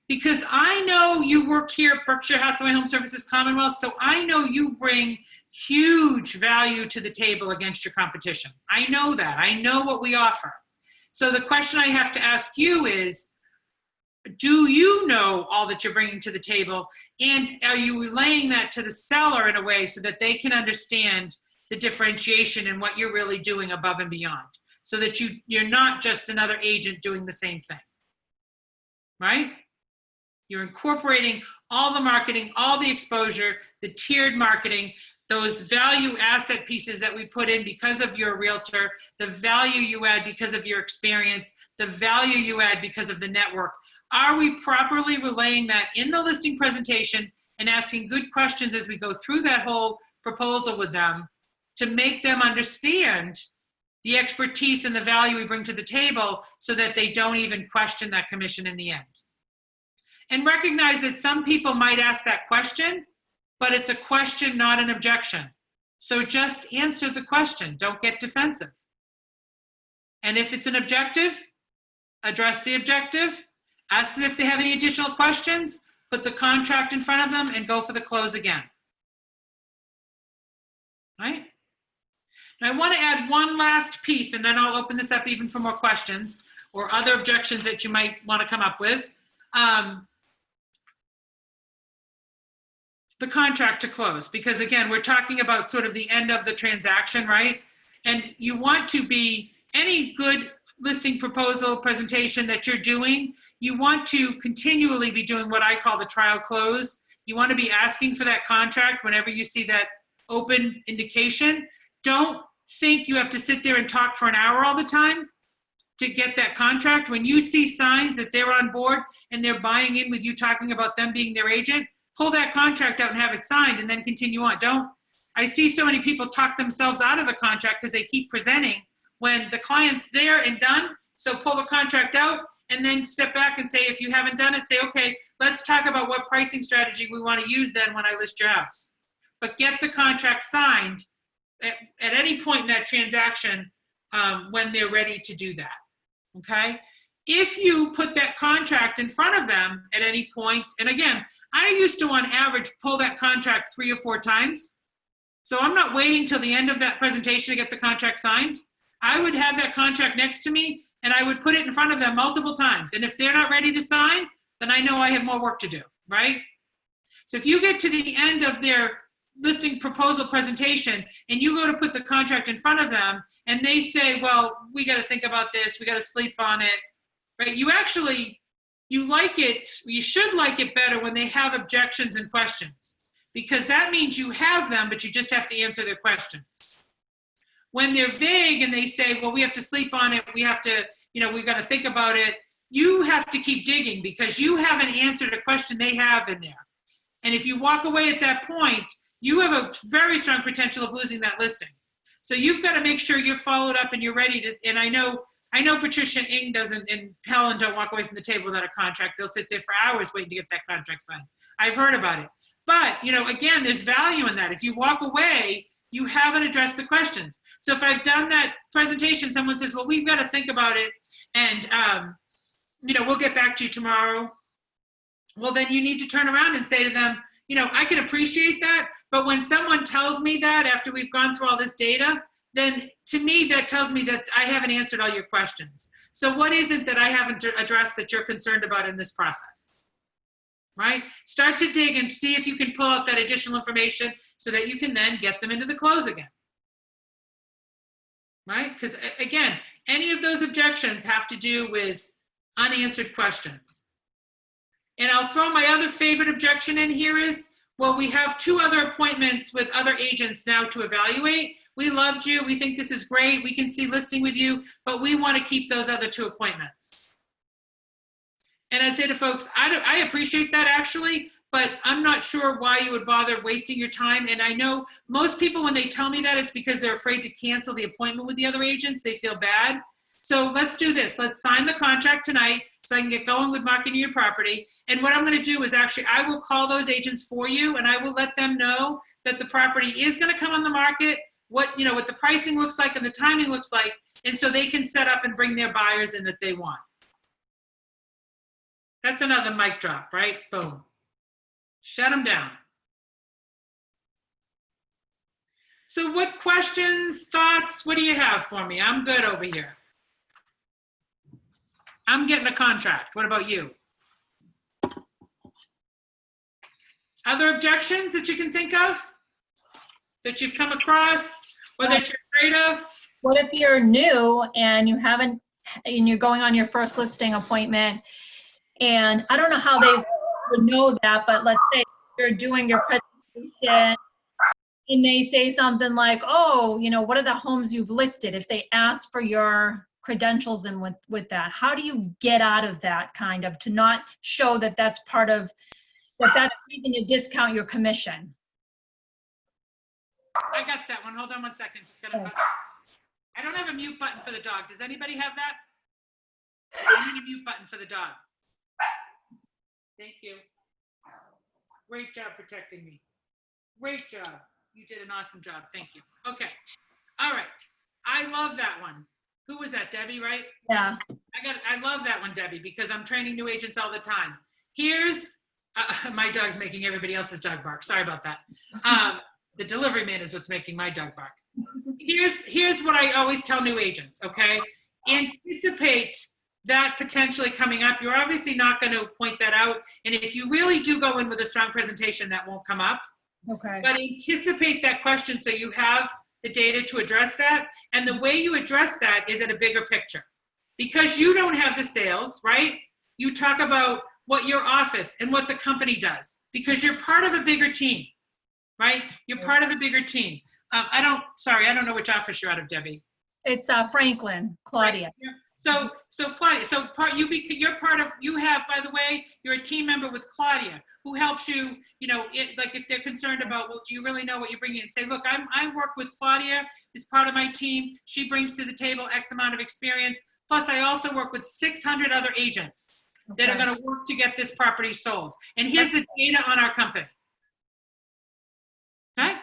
Because I know you work here at Berkshire Hathaway Home Services Commonwealth, so I know you bring huge value to the table against your competition. I know that. I know what we offer. So the question I have to ask you is, do you know all that you're bringing to the table? And are you relaying that to the seller in a way so that they can understand the differentiation and what you're really doing above and beyond? So that you're not just another agent doing the same thing, right? You're incorporating all the marketing, all the exposure, the tiered marketing, those value asset pieces that we put in because of your realtor, the value you add because of your experience, the value you add because of the network. Are we properly relaying that in the listing presentation and asking good questions as we go through that whole proposal with them to make them understand the expertise and the value we bring to the table so that they don't even question that commission in the end? And recognize that some people might ask that question, but it's a question, not an objection. So just answer the question. Don't get defensive. And if it's an objective, address the objective, ask them if they have any additional questions, put the contract in front of them, and go for the close again. Right? Now I want to add one last piece, and then I'll open this up even for more questions or other objections that you might want to come up with. The contract to close, because again, we're talking about sort of the end of the transaction, right? And you want to be, any good listing proposal presentation that you're doing, you want to continually be doing what I call the trial close. You want to be asking for that contract whenever you see that open indication. Don't think you have to sit there and talk for an hour all the time to get that contract. When you see signs that they're on board and they're buying in with you talking about them being their agent, pull that contract out and have it signed and then continue on. I see so many people talk themselves out of the contract because they keep presenting when the client's there and done. So pull the contract out and then step back and say, if you haven't done it, say, okay, let's talk about what pricing strategy we want to use then when I list your house. But get the contract signed at any point in that transaction when they're ready to do that, okay? If you put that contract in front of them at any point, and again, I used to on average pull that contract 3 or 4 times. So I'm not waiting till the end of that presentation to get the contract signed. I would have that contract next to me and I would put it in front of them multiple times. And if they're not ready to sign, then I know I have more work to do, right? So if you get to the end of their listing proposal presentation and you go to put the contract in front of them and they say, well, we got to think about this, we got to sleep on it, right? You like it, you should like it better when they have objections and questions, because that means you have them, but you just have to answer their questions. When they're vague and they say, well, we have to sleep on it, we have to, we've got to think about it, you have to keep digging because you haven't answered a question they have in there. And if you walk away at that point, you have a very strong potential of losing that listing. So you've got to make sure you're followed up and you're ready to, and I know Patricia Ng doesn't, and Helen don't walk away from the table without a contract. They'll sit there for hours waiting to get that contract signed. I've heard about it. But, again, there's value in that. If you walk away, you haven't addressed the questions. So if I've done that presentation, someone says, well, we've got to think about it, and, we'll get back to you tomorrow. Well, then you need to turn around and say to them, I can appreciate that, but when someone tells me that after we've gone through all this data, then to me, that tells me that I haven't answered all your questions. So what is it that I haven't addressed that you're concerned about in this process? Right? Start to dig and see if you can pull out that additional information so that you can then get them into the close again. Right? Because again, any of those objections have to do with unanswered questions. And I'll throw my other favorite objection in here is, well, we have 2 other appointments with other agents now to evaluate. We loved you. We think this is great. We can see listing with you, but we want to keep those other 2 appointments. And I'd say to folks, I appreciate that actually, but I'm not sure why you would bother wasting your time. And I know most people, when they tell me that, it's because they're afraid to cancel the appointment with the other agents. They feel bad. So let's do this. Let's sign the contract tonight so I can get going with marketing your property. And what I'm going to do is actually, I will call those agents for you and I will let them know that the property is going to come on the market, what the pricing looks like and the timing looks like, and so they can set up and bring their buyers in that they want. That's another mic drop, right? Boom. Shut them down. So what questions, thoughts, what do you have for me? I'm good over here. I'm getting a contract. What about you? Other objections that you can think of that you've come across or that you're afraid of?
What if you're new and you're going on your first listing appointment, and I don't know how they would know that, but let's say you're doing your presentation and they say something like, oh, what are the homes you've listed? If they ask for your credentials and with that, how do you get out of that kind of, to not show that that's part of, that's reason to discount your commission?
I got that one. Hold on one second. I don't have a mute button for the dog. Does anybody have that? I need a mute button for the dog. Thank you. Great job protecting me. Great job. You did an awesome job. Thank you. Okay. All right. I love that one. Who was that, Debbie, right?
Yeah.
I love that one, Debbie, because I'm training new agents all the time. Here's, my dog's making everybody else's dog bark. Sorry about that. The delivery man is what's making my dog bark. Here's what I always tell new agents, okay? Anticipate that potentially coming up. You're obviously not going to point that out. And if you really do go in with a strong presentation, that won't come up.
Okay.
But anticipate that question so you have the data to address that. And the way you address that is at a bigger picture. Because you don't have the sales, right? You talk about what your office and what the company does. Because you're part of a bigger team, right? You're part of a bigger team. I don't know which office you're out of, Debbie.
It's Franklin, Claudia.
Right. Yeah. So Claudia, you're part of, you have, by the way, you're a team member with Claudia, who helps you, like if they're concerned about, well, do you really know what you're bringing in? Say, look, I work with Claudia, is part of my team. She brings to the table X amount of experience. Plus, I also work with 600 other agents that are going to work to get this property sold. And here's the data on our company. Okay?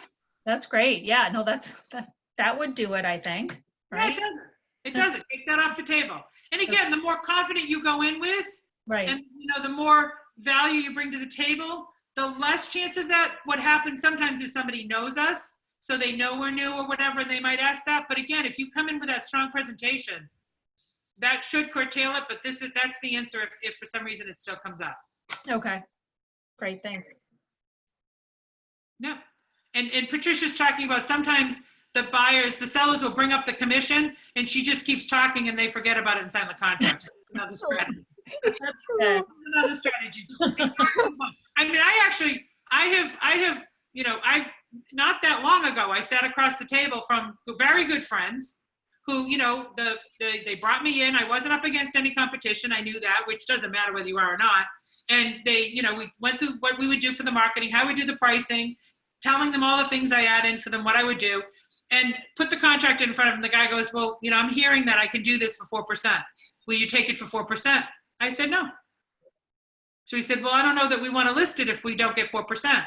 That's great. Yeah, no, that would do it, I think. Right?
Yeah, it doesn't. It doesn't. Take that off the table. And again, the more confident you go in with,
Right.
and the more value you bring to the table, the less chance of that. What happens sometimes is somebody knows us, so they know we're new or whatever, and they might ask that. But again, if you come in with that strong presentation, that should curtail it. But that's the answer if for some reason it still comes up.
Okay. Great. Thanks.
No. And Patricia's talking about sometimes the sellers will bring up the commission and she just keeps talking and they forget about it and sign the contract. So another strategy. Another strategy. I mean, I have, not that long ago, I sat across the table from very good friends who, they brought me in. I wasn't up against any competition. I knew that, which doesn't matter whether you are or not. And we went through what we would do for the marketing, how we do the pricing, telling them all the things I add in for them, what I would do, and put the contract in front of him. The guy goes, well, I'm hearing that I can do this for 4%. Will you take it for 4%? I said, no. So he said, well, I don't know that we want to list it if we don't get 4%.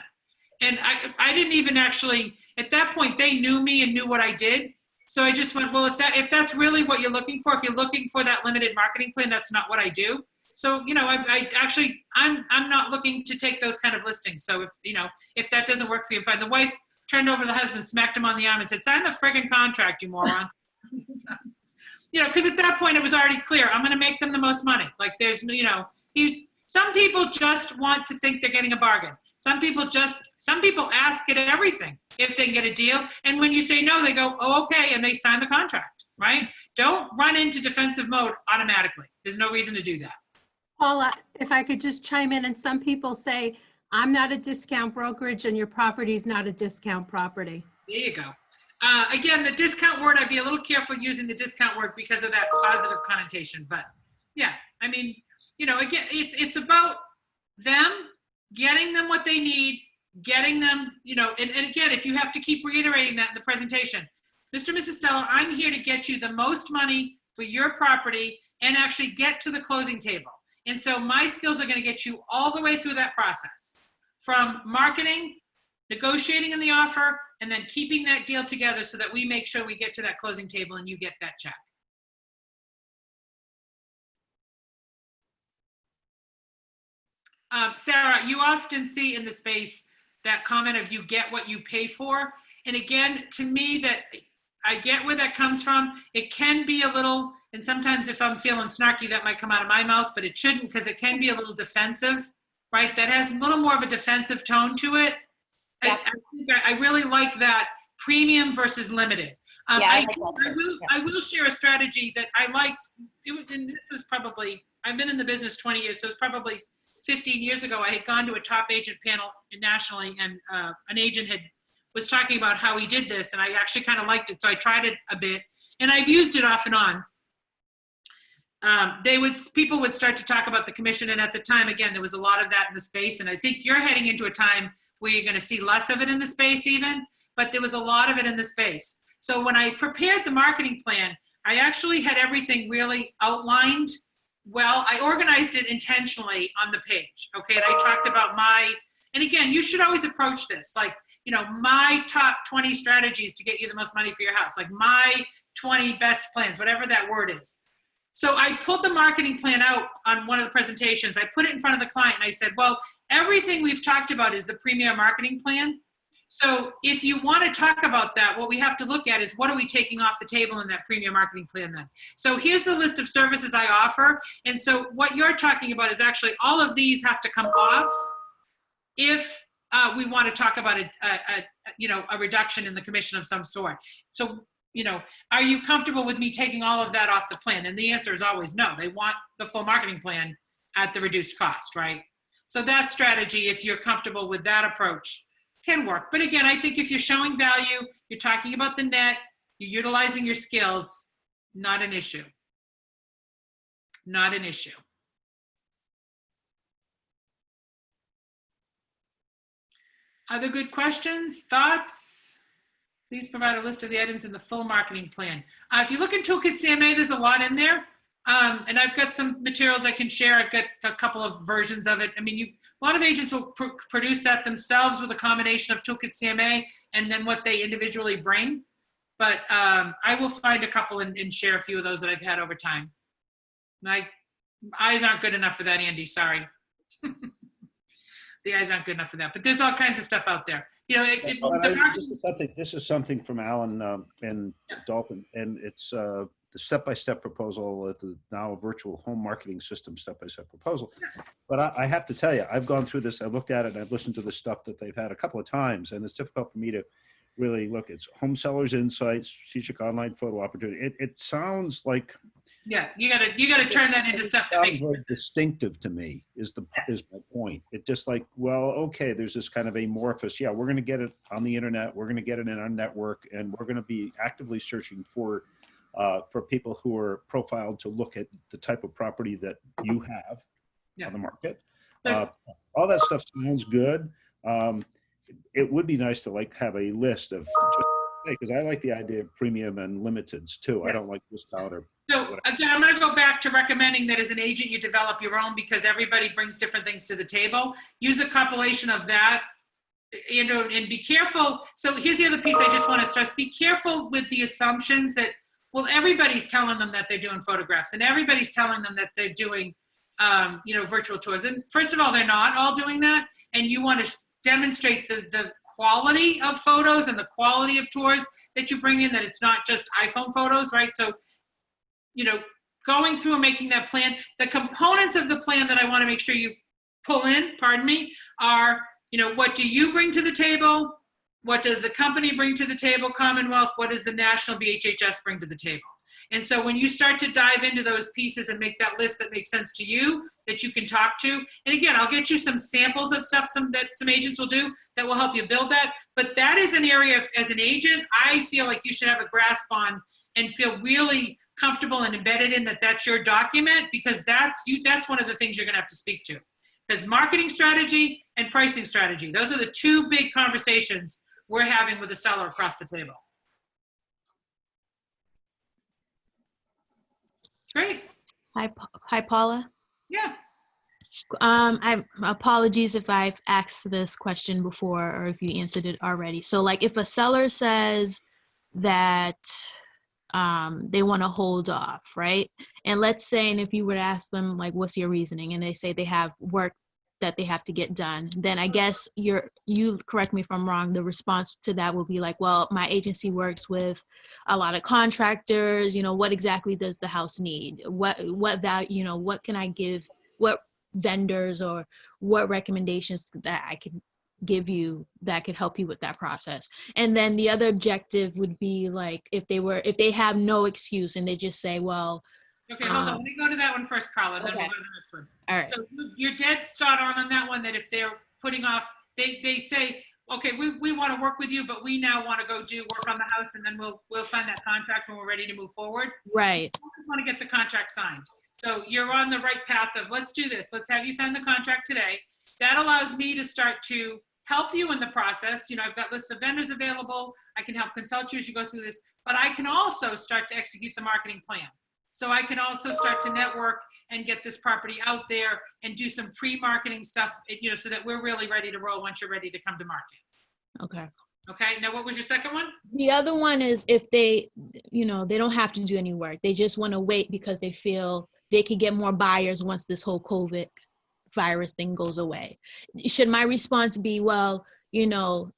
And I didn't even actually, at that point, they knew me and knew what I did. So I just went, well, if that's really what you're looking for, if you're looking for that limited marketing plan, that's not what I do. So, I'm not looking to take those kind of listings. So if that doesn't work for you, fine. The wife turned over the husband, smacked him on the arm and said, sign the friggin' contract, you moron. Because at that point it was already clear, I'm going to make them the most money. Like there's, some people just want to think they're getting a bargain. Some people ask at everything if they can get a deal. And when you say no, they go, oh, okay. And they sign the contract, right? Don't run into defensive mode automatically. There's no reason to do that.
Paula, if I could just chime in, and some people say, I'm not a discount brokerage and your property's not a discount property.
There you go. Again, the discount word, I'd be a little careful using the discount word because of that positive connotation. But yeah, I mean, again, it's about them, getting them what they need, getting them, and again, if you have to keep reiterating that in the presentation, Mr. and Mrs. Seller, I'm here to get you the most money for your property and actually get to the closing table. And so my skills are going to get you all the way through that process, from marketing, negotiating in the offer, and then keeping that deal together so that we make sure we get to that closing table and you get that check. Sarah, you often see in the space that comment of you get what you pay for. And again, to me, that I get where that comes from. It can be a little, and sometimes if I'm feeling snarky, that might come out of my mouth, but it shouldn't, because it can be a little defensive, right? That has a little more of a defensive tone to it. Yeah. I really like that premium versus limited. I will share a strategy that I liked. And this is probably, I've been in the business 20 years, so it's probably 15 years ago. I had gone to a top agent panel nationally, and an agent was talking about how he did this, and I actually kind of liked it, so I tried it a bit, and I've used it off and on. People would start to talk about the commission, and at the time, again, there was a lot of that in the space, and I think you're heading into a time where you're going to see less of it in the space even, but there was a lot of it in the space. So when I prepared the marketing plan, I actually had everything really outlined well. I organized it intentionally on the page, okay, and I talked about And again, you should always approach this like, you know, my top 20 strategies to get you the most money for your house, like my 20 best plans, whatever that word is. So I pulled the marketing plan out on one of the presentations. I put it in front of the client and I said, well, everything we've talked about is the premier marketing plan. So if you want to talk about that, what we have to look at is what are we taking off the table in that premium marketing plan then? So here's the list of services I offer. And so what you're talking about is actually all of these have to come off if we want to talk about a reduction in the commission of some sort. So, you know, are you comfortable with me taking all of that off the plan? And the answer is always no. They want the full marketing plan at the reduced cost, right? So that strategy, if you're comfortable with that approach, can work. But again, I think if you're showing value, you're talking about the net, you're utilizing your skills, not an issue. Not an issue. Other good questions, thoughts? Please provide a list of the items in the full marketing plan. If you look in Toolkit CMA, there's a lot in there. And I've got some materials I can share. I've got a couple of versions of it. I mean, a lot of agents will produce that themselves with a combination of Toolkit CMA and then what they individually bring. But I will find a couple and share a few of those that I've had over time. My eyes aren't good enough for that, Andy, sorry. The eyes aren't good enough for that, but there's all kinds of stuff out there. You know,
this is something from Alan and Dalton, and it's the step-by-step proposal at the now virtual home marketing system step-by-step proposal. But I have to tell you, I've gone through this, I've looked at it, and I've listened to the stuff that they've had a couple of times, and it's difficult for me to really look. It's home sellers insights, strategic online photo opportunity. It sounds like,
yeah, you gotta turn that into stuff that makes
very distinctive to me is my point. It just like, well, okay, there's this kind of amorphous, yeah, we're going to get it on the internet, we're going to get it in our network, and we're going to be actively searching for people who are profiled to look at the type of property that you have on the market. All that stuff sounds good. It would be nice to like have a list of, because I like the idea of premium and limiteds too. I don't like discount or.
So again, I'm going to go back to recommending that as an agent, you develop your own because everybody brings different things to the table. Use a compilation of that, and be careful. So here's the other piece I just want to stress. Be careful with the assumptions that, well, everybody's telling them that they're doing photographs and everybody's telling them that they're doing, virtual tours. And first of all, they're not all doing that. And you want to demonstrate the quality of photos and the quality of tours that you bring in, that it's not just iPhone photos, right? So, you know, going through and making that plan, the components of the plan that I want to make sure you pull in, are, you know, what do you bring to the table? What does the company bring to the table, Commonwealth? What does the National BHHS bring to the table? And so when you start to dive into those pieces and make that list that makes sense to you, that you can talk to, and again, I'll get you some samples of stuff that some agents will do that will help you build that. But that is an area, as an agent, I feel like you should have a grasp on and feel really comfortable and embedded in that's your document, because that's one of the things you're going to have to speak to. Because marketing strategy and pricing strategy, those are the two big conversations we're having with the seller across the table. Great.
Hi, Paula.
Yeah.
Apologies if I've asked this question before or if you answered it already. So like if a seller says that they want to hold off, right? And let's say, and if you were to ask them, like, what's your reasoning? And they say they have work that they have to get done, then I guess you correct me if I'm wrong, the response to that will be like, well, my agency works with a lot of contractors, you know, what exactly does the house need? What value, you know, what can I give, what vendors or what recommendations that I can give you that could help you with that process? And then the other objective would be like, if they have no excuse and they just say, well,
okay, hold on. Let me go to that one first, Carla, and then we'll go to the next one.
All right.
So you're dead spot on that one, that if they're putting off, they say, okay, we want to work with you, but we now want to go do work on the house, and then we'll sign that contract when we're ready to move forward.
Right.
We just want to get the contract signed. So you're on the right path of, let's do this. Let's have you sign the contract today. That allows me to start to help you in the process. You know, I've got lists of vendors available. I can help consult you as you go through this, but I can also start to execute the marketing plan. so I can also start to network and get this property out there and do some pre-marketing stuff, you know, so that we're really ready to roll once you're ready to come to market.
Okay.
Okay, now what was your second one?
The other one is if they, you know, they don't have to do any work. They just want to wait because they feel they can get more buyers once this whole COVID virus thing goes away. Should my response be, well, you know,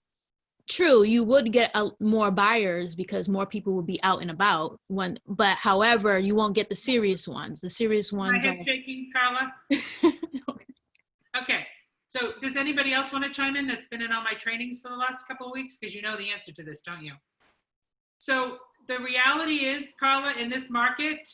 true, you would get more buyers because more people will be out and about but however, you won't get the serious ones. The serious ones
My head shaking, Carla. Okay. So does anybody else want to chime in that's been in all my trainings for the last couple of weeks? Because you know the answer to this, don't you? So the reality is, Carla, in this market,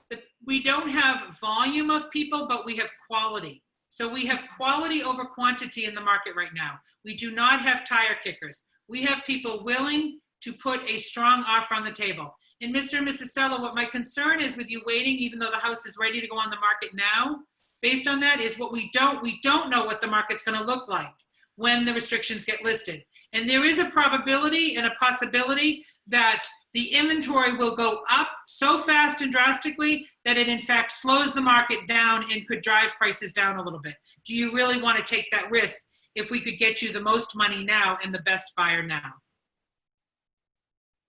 that we don't have volume of people, but we have quality. So we have quality over quantity in the market right now. We do not have tire kickers. We have people willing to put a strong offer on the table. And Mr. and Mrs. Seller, what my concern is with you waiting, even though the house is ready to go on the market now, based on that is what we don't know what the market's going to look like when the restrictions get listed. And there is a probability and a possibility that the inventory will go up so fast and drastically that it in fact slows the market down and could drive prices down a little bit. Do you really want to take that risk if we could get you the most money now and the best buyer now?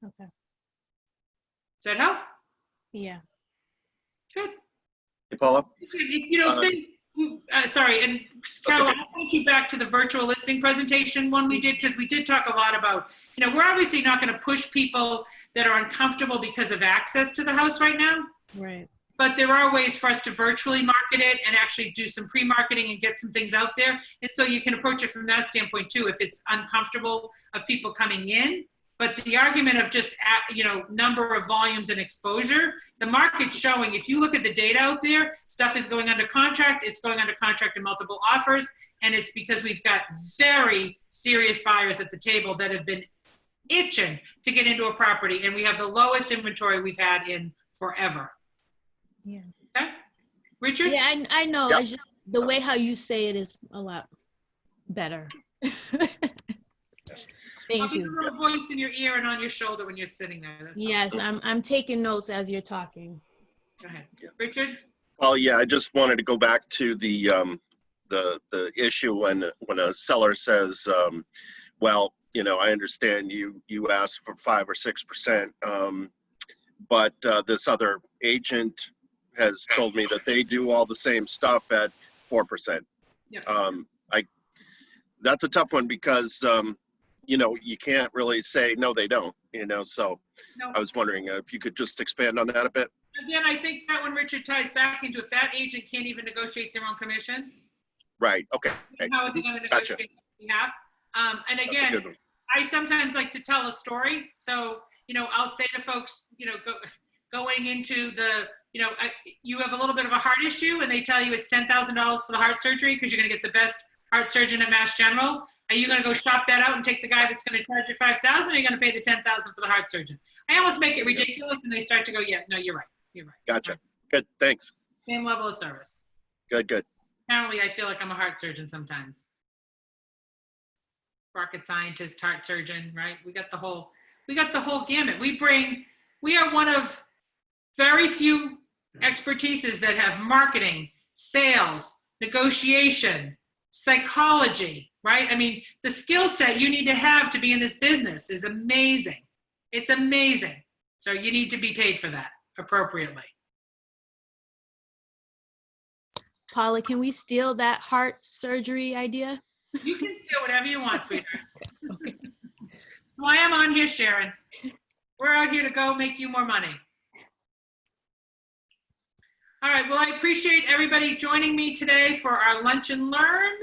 Okay.
Does that help?
Yeah.
Good.
Hey, Paula?
If you don't think, sorry, and Carol,
okay.
I'll point you back to the virtual listing presentation one we did, because we did talk a lot about, you know, we're obviously not going to push people that are uncomfortable because of access to the house right now.
Right.
But there are ways for us to virtually market it and actually do some pre-marketing and get some things out there. And so you can approach it from that standpoint too, if it's uncomfortable of people coming in. But the argument of just, you know, number of volumes and exposure, the market's showing, if you look at the data out there, stuff is going under contract, it's going under contract in multiple offers, and it's because we've got very serious buyers at the table that have been itching to get into a property, and we have the lowest inventory we've had in forever.
Yeah.
Okay? Richard?
Yeah, I know.
Yep.
It's just the way how you say it is a lot better.
I'll
Thank
be the
you.
little voice in your ear and on your shoulder when you're sitting there. That's all.
Yes, I'm taking notes as you're talking.
Go ahead.
Yeah.
Richard?
Well, yeah, I just wanted to go back to the issue when a seller says, well, you know, I understand you asked for 5 or 6%, but this other agent has told me that they do all the same stuff at 4%.
Yeah.
That's a tough one because you know, you can't really say no, they don't. You know, so
No.
I was wondering if you could just expand on that a bit.
Again, I think that one, Richard, ties back into if that agent can't even negotiate their own commission,
Right. Okay.
how are they going to
Gotcha.
negotiate on behalf? And
That's a
again,
good one.
I sometimes like to tell a story. So, you know, I'll say to folks, you know, going into the, you know, you have a little bit of a heart issue and they tell you it's $10,000 for the heart surgery because you're going to get the best heart surgeon at Mass General. Are you going to go shop that out and take the guy that's going to charge you $5,000, or are you going to pay the $10,000 for the heart surgeon? I almost make it ridiculous and they start to go, yeah, no, you're right. You're right.
Gotcha. Good. Thanks.
Same level of service.
Good. Good.
Apparently, I feel like I'm a heart surgeon sometimes. Rocket scientist, heart surgeon, right? We got the whole gamut. We are one of very few expertises that have marketing, sales, negotiation, psychology, right? I mean, the skill set you need to have to be in this business is amazing. It's amazing. So you need to be paid for that appropriately.
Paula, can we steal that heart surgery idea?
You can steal whatever you want, sweetheart. That's why I'm on here, Sharon. We're out here to go make you more money. All right, well, I appreciate everybody joining me today for our Lunch and Learn.